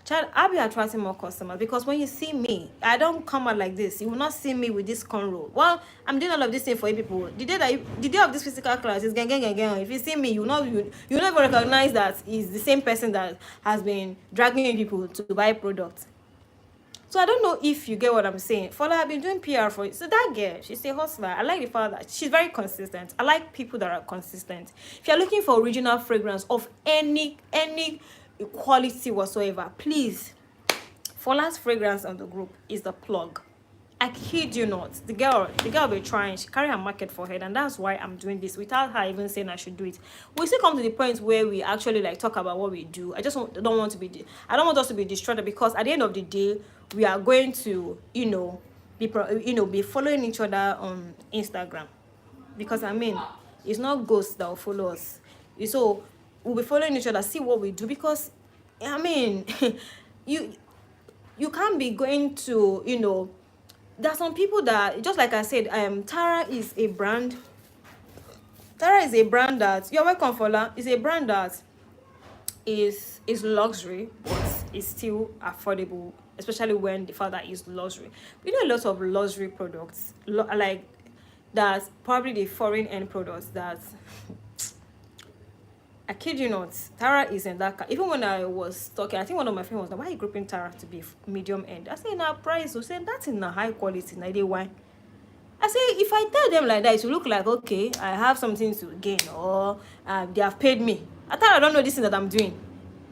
Child, I'll be attracting more customers, because when you see me, I don't come out like this. You will not see me with this cornrow. Well, I'm doing all of this thing for you people. The day of this physical class is gang. If you see me, you never recognize that it's the same person that has been dragging people to buy products. So I don't know if you get what I'm saying. For I've been doing PR for it. So that girl, she's a hustler. I like the fact that she's very consistent. I like people that are consistent. If you're looking for original fragrance of any quality whatsoever, please, Fola's fragrance on the group is the plug. I kid you not. The girl be trying. She carry her market for her, and that's why I'm doing this without her even saying I should do it. We still come to the point where we actually talk about what we do. I don't want us to be distracted, because at the end of the day, we are going to be following each other on Instagram, because it's not ghosts that will follow us. So we'll be following each other, see what we do, because you can't be going to there's some people that, just like I said, Tara is a brand. Tara is a brand that, you're welcome, Fola, is a brand that is luxury, but is still affordable, especially when the father is luxury. We know a lot of luxury products, like that, probably the foreign end products that I kid you not, Tara is in that. Even when I was talking, I think one of my friends was like, why are you grouping Tara to be medium end? I said, in our price, we said that's in a high quality, now they why. I say, if I tell them like that, it will look like, okay, I have something to gain, or they have paid me. I thought I don't know this thing that I'm doing.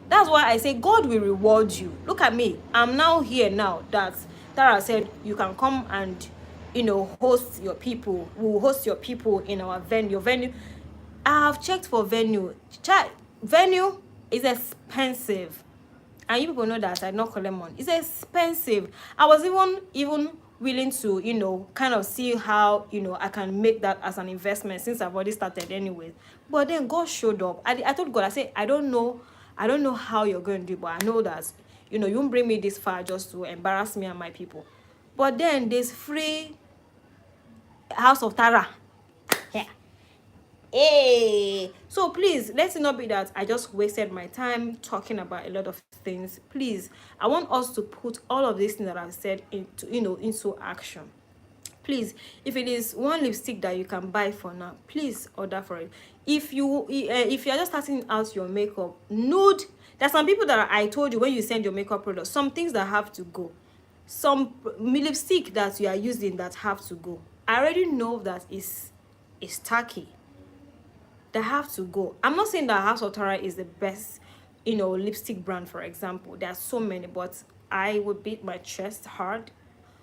That's why I say God will reward you. Look at me. I'm now here now that Tara said you can come and host your people. We'll host your people in our venue. I have checked for venue. Venue is expensive, and you people know that I not collect money. It's expensive. I was even willing to kind of see how I can make that as an investment, since I've already started anyway. But then God showed up. I told God, I said, I don't know how you're going to do, but I know that you won't bring me this far just to embarrass me and my people. But then there's free House of Tara. Yeah. Hey, so please, let it not be that I just wasted my time talking about a lot of things. Please, I want us to put all of these things that I've said into action. Please, if it is one lipstick that you can buy for now, please order for it. If you're just starting out your makeup, nude There's some people that I told you when you send your makeup product, some things that have to go. Some lipstick that you are using that have to go. I already know that it's tacky. They have to go. I'm not saying that House of Tara is the best, lipstick brand, for example. There are so many, but I would beat my chest hard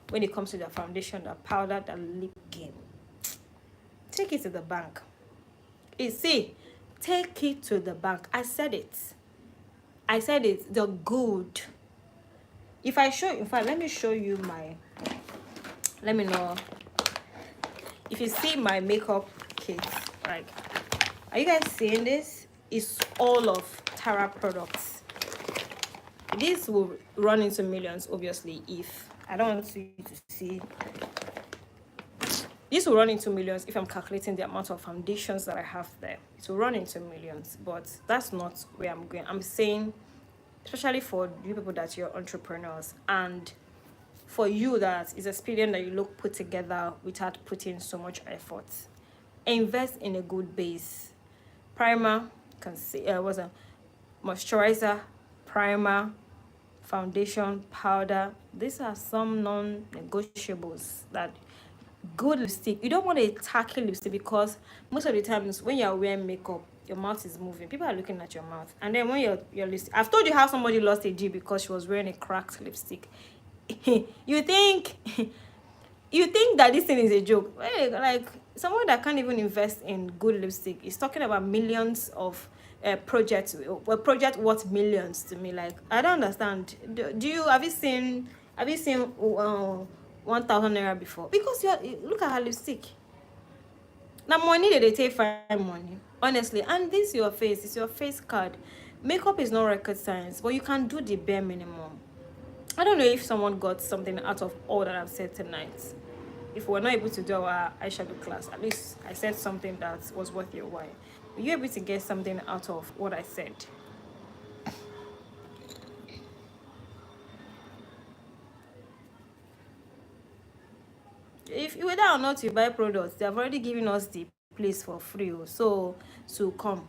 when it comes to the foundation, the powder, the lip game. Take it to the bank. See, take it to the bank. I said it. The good. If I show, in fact, let me show you let me know. If you see my makeup kit, like, are you guys seeing this? It's all of Tara products. This will run into millions, obviously, if I don't want you to see. This will run into millions if I'm calculating the amount of foundations that I have there. It will run into millions, but that's not where I'm going. I'm saying, especially for you people that you're entrepreneurs, and for you that is expedient that you look put together without putting so much effort. Invest in a good base. Primer, moisturizer, primer, foundation, powder. These are some non-negotiables. That good lipstick. You don't want a tacky lipstick, because most of the times when you're wearing makeup, your mouth is moving. People are looking at your mouth. And then when your lipstick, I've told you how somebody lost a G because she was wearing a cracked lipstick. you think that this thing is a joke? Like, someone that can't even invest in good lipstick is talking about millions of projects. A project worth millions to me. Like, I don't understand. Have you seen 1,000 naira before? Because look at her lipstick. Now money they take fine money, honestly. And this your face, it's your face card. Makeup is not rocket science, but you can do the bare minimum. I don't know if someone got something out of all that I've said tonight. If we're not able to do our eyeshadow class, at least I said something that was worth your while. Were you able to get something out of what I said? If whether or not you buy products, they have already given us the place for free. So to come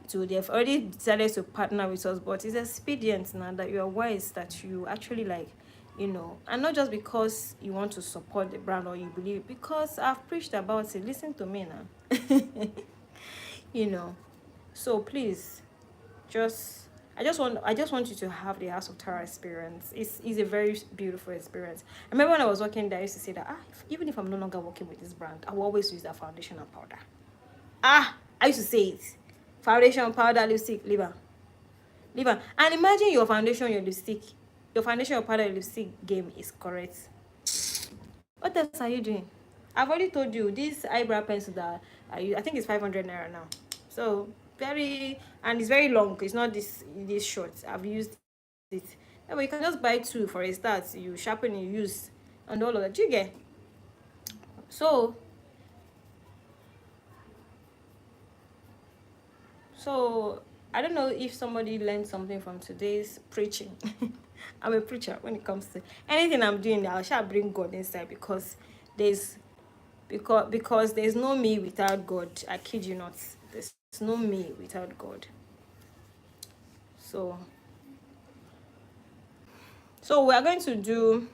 to, they've already decided to partner with us, but it's expedient now that you are wise, that you actually, like, and not just because you want to support the brand or you believe it, because I've preached about it. Listen to me now. So please, I just want you to have the House of Tara experience. It's a very beautiful experience. I remember when I was working there, I used to say that even if I'm no longer working with this brand, I will always use that foundation and powder. I used to say it. Foundation, powder, lipstick, liver. And imagine your foundation, your lipstick, your foundation, your powder, your lipstick game is correct. What else are you doing? I've already told you this eyebrow pencil that I use, I think it's 500 naira now. So and it's very long. It's not this short. I've used it. Yeah, but you can just buy two for a start. You sharpen, you use, and all of that. You get. So I don't know if somebody learned something from today's preaching. I'm a preacher when it comes to anything I'm doing. I shall bring God inside, because there's there's no me without God. I kid you not. There's no me without God. So we're going to do.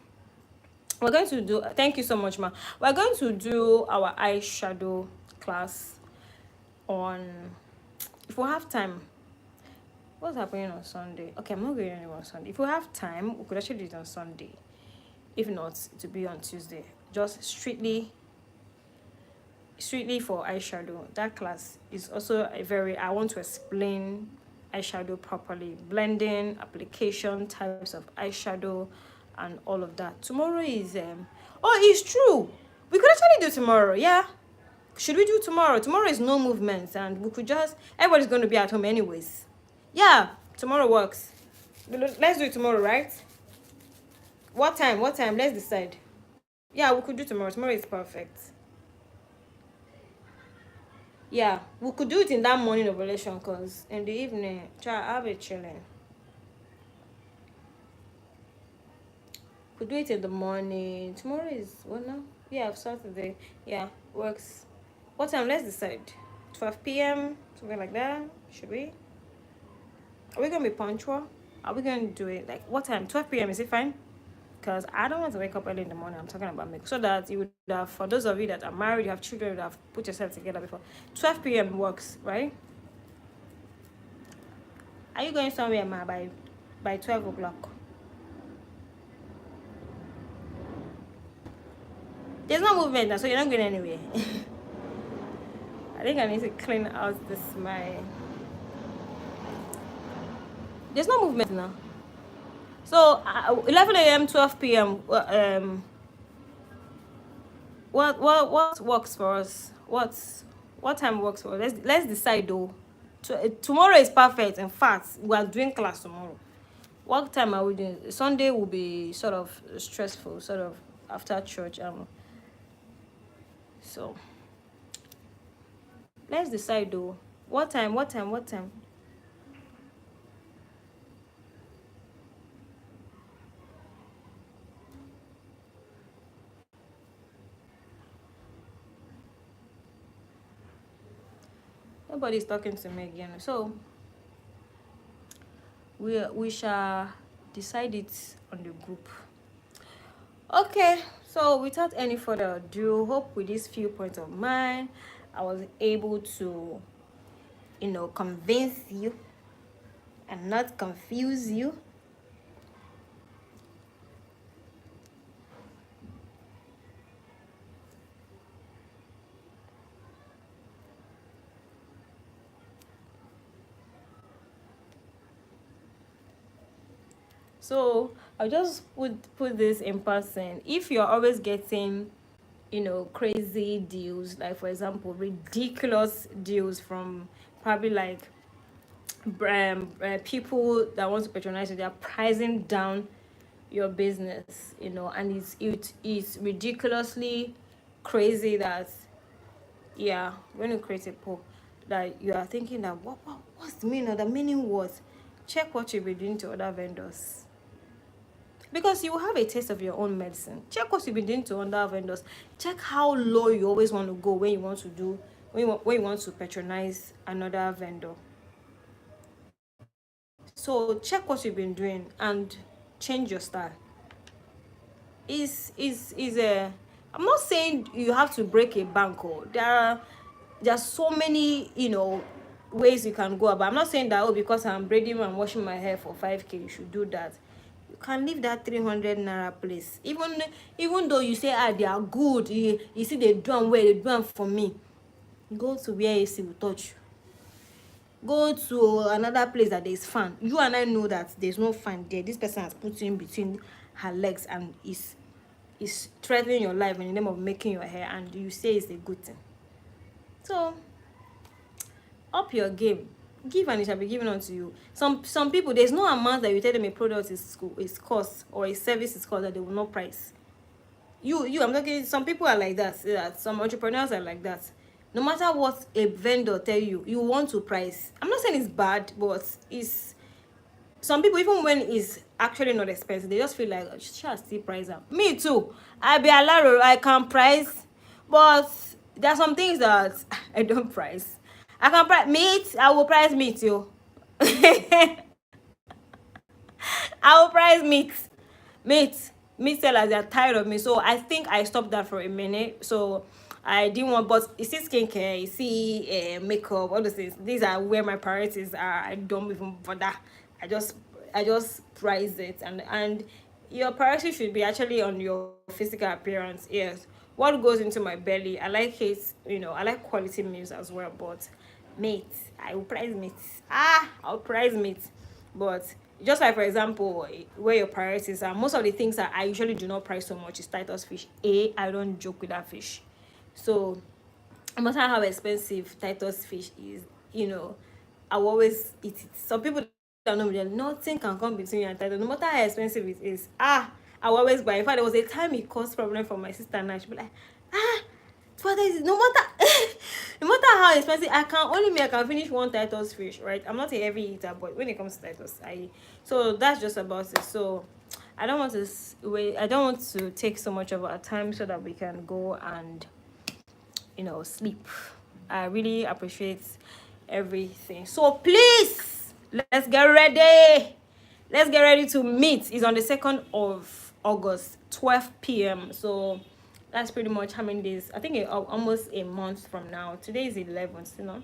Thank you so much, ma. We're going to do our eyeshadow class on, if we have time. What's happening on Sunday? Okay, I'm not going anywhere on Sunday. If we have time, we could actually do it on Sunday. If not, to be on Tuesday. Just strictly for eyeshadow. That class is also I want to explain eyeshadow properly, blending, application, types of eyeshadow, and all of that. Tomorrow is it's true, we could actually do tomorrow. Yeah, should we do tomorrow? Tomorrow is no movement, and we could just, everybody's going to be at home anyways. Yeah, tomorrow works. Let's do it tomorrow, right? What time? Let's decide. Yeah, we could do tomorrow. Tomorrow is perfect. Yeah, we could do it in that morning ovulation, because in the evening, I'll be chilling. Could do it in the morning. Tomorrow is what now? Yeah, Saturday. Yeah, works. What time? Let's decide. 12 p.m. something like that. Should we? Are we gonna be punctual? Are we gonna do it like what time? 12 p.m. Is it fine? Because I don't want to wake up early in the morning. I'm talking about makeup. So that you would have, for those of you that are married, you have children, you would have put yourself together before. 12 p.m. works, right? Are you going somewhere, ma, by 12 o'clock? There's no movement now, so you're not going anywhere. I think I need to clean out this my. There's no movement now. So 11 a.m., 12 p.m. What works for us? What time works for us? Let's decide though. Tomorrow is perfect. In fact, we are doing class tomorrow. What time are we doing? Sunday will be sort of stressful, sort of after church. So let's decide though. What time? What time? What time? Nobody's talking to me again. So we shall decide it on the group. Okay, so without any further ado, hope with these few points of mine, I was able to, convince you and not confuse you. So I'll just put this in person. If you're always getting, crazy deals, like for example, ridiculous deals from probably like people that want to patronize you, they're pricing down your business, and it's ridiculously crazy that, yeah, when you create a poll that you are thinking that what's the meaning? The meaning was, check what you've been doing to other vendors, because you have a taste of your own medicine. Check what you've been doing to other vendors. Check how low you always want to go when you want to patronize another vendor. So check what you've been doing and change your style. Is a I'm not saying you have to break a bank, or there are so many ways you can go about. I'm not saying that because I'm braiding and washing my hair for 5k you should do that. You can leave that 300 naira place, even though you say they are good, you see they do them well, they do them for me. Go to where AC will touch you. Go to another place that there is fan. You and I know that there's no fan there. This person has put you in between her legs and is threatening your life in the name of making your hair, and you say it's a good thing. So up your game. Give and it shall be given unto you. Some people, there's no amount that you tell them a product is cost or a service is cost that they will not price. I'm talking, some people are like that. Some entrepreneurs are like that. No matter what a vendor tell you, you want to price. I'm not saying it's bad, but it's some people, even when it's actually not expensive, they just feel like, oh, shall still price up. Me too. I be allowed, I can price, but there are some things that I don't price. I can price meat. I will price meat, yo. I will price meat sellers, they are tired of me, so I think I stopped that for a minute. So I didn't want, but you see skincare, you see makeup, all those things, these are where my priorities are. I don't even bother. I just price it, and your priority should be actually on your physical appearance. Yes, what goes into my belly, I like it, I like quality meals as well, but meat, I will price meat. I'll price meat. But just like, for example, where your priorities are, most of the things that I usually do not price so much is Titus fish. I don't joke with that fish. So no matter how expensive Titus fish is, I will always eat it. Some people don't know that nothing can come between you and Titus, no matter how expensive it is. I will always buy. In fact, there was a time it caused problem for my sister, and she'd be like, no matter no matter how expensive, I can finish one Titus fish, right? I'm not a heavy eater, but when it comes to Titus, so that's just about it. So I don't want to take so much of our time, so that we can go and sleep. I really appreciate everything. So please let's get ready. Let's get ready to meet. It's on the 2nd of August, 12 p.m. So that's pretty much how many days? I think almost a month from now. Today is 11th, you know.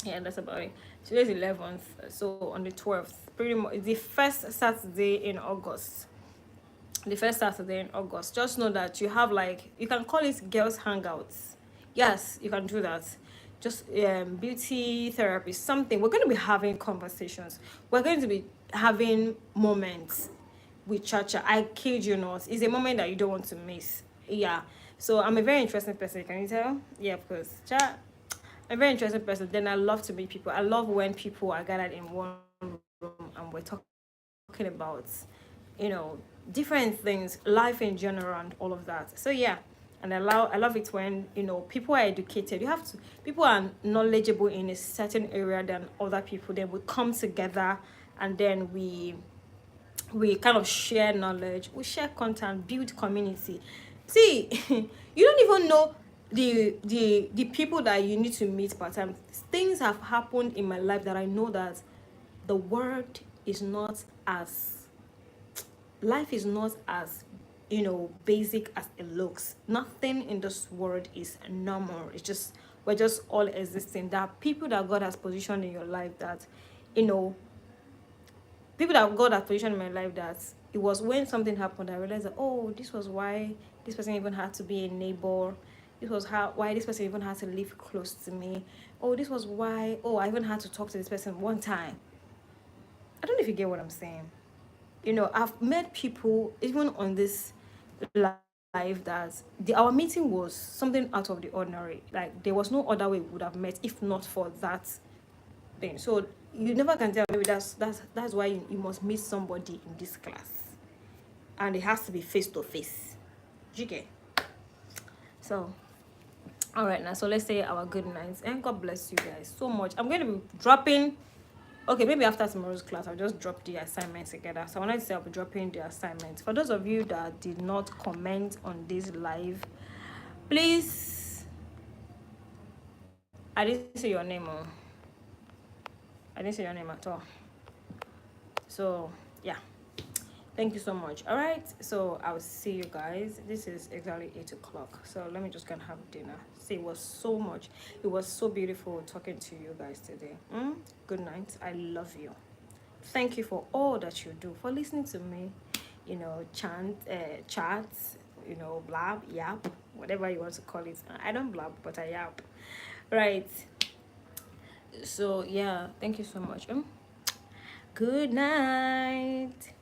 Yeah, that's about it. Today's 11th, so on the 12th, pretty much the first Saturday in August. The first Saturday in August. Just know that you have, like, you can call it girls hangouts. Yes, you can do that. Just beauty therapy, something. We're going to be having conversations. We're going to be having moments with Chacha. I kid you not. It's a moment that you don't want to miss. Yeah. So I'm a very interesting person. Can you tell? Yeah, of course. I'm a very interesting person. Then I love to meet people. I love when people are gathered in one room and we're talking about, you know, different things, life in general, and all of that. So yeah, and I love it when, you know, people are educated. You have to, people are knowledgeable in a certain area than other people. Then we come together, and then we kind of share knowledge, we share content, build community. See, you don't even know the people that you need to meet part time. Things have happened in my life that I know that the world is not as, life is not as, you know, basic as it looks. Nothing in this world is normal. It's just, we're just all existing. There are people that God has positioned in your life that, you know, people that God has positioned in my life that it was when something happened I realized that, oh, this was why this person even had to be a neighbor. This was how, why this person even had to live close to me. Oh, this was why, oh, I even had to talk to this person one time. I don't know if you get what I'm saying. You know, I've met people even on this life that our meeting was something out of the ordinary. Like, there was no other way we would have met if not for that thing. So you never can tell. Maybe that's why you must meet somebody in this class, and it has to be face to face. Okay. So, all right now. So let's say our good nights, and God bless you guys so much. I'm going to be dropping. Okay, maybe after tomorrow's class, I'll just drop the assignments together. So when I say I'll be dropping the assignments, for those of you that did not comment on this live, please, I didn't say your name. Oh. I didn't say your name at all. So yeah, thank you so much. All right, so I'll see you guys. This is exactly 8 o'clock, so let me just go and have dinner. See, it was so beautiful talking to you guys today. Good night. I love you. Thank you for all that you do, for listening to me, you know, chats, you know, blab, yap, whatever you want to call it. I don't blab, but I yap. Right. So yeah, thank you so much. Good night.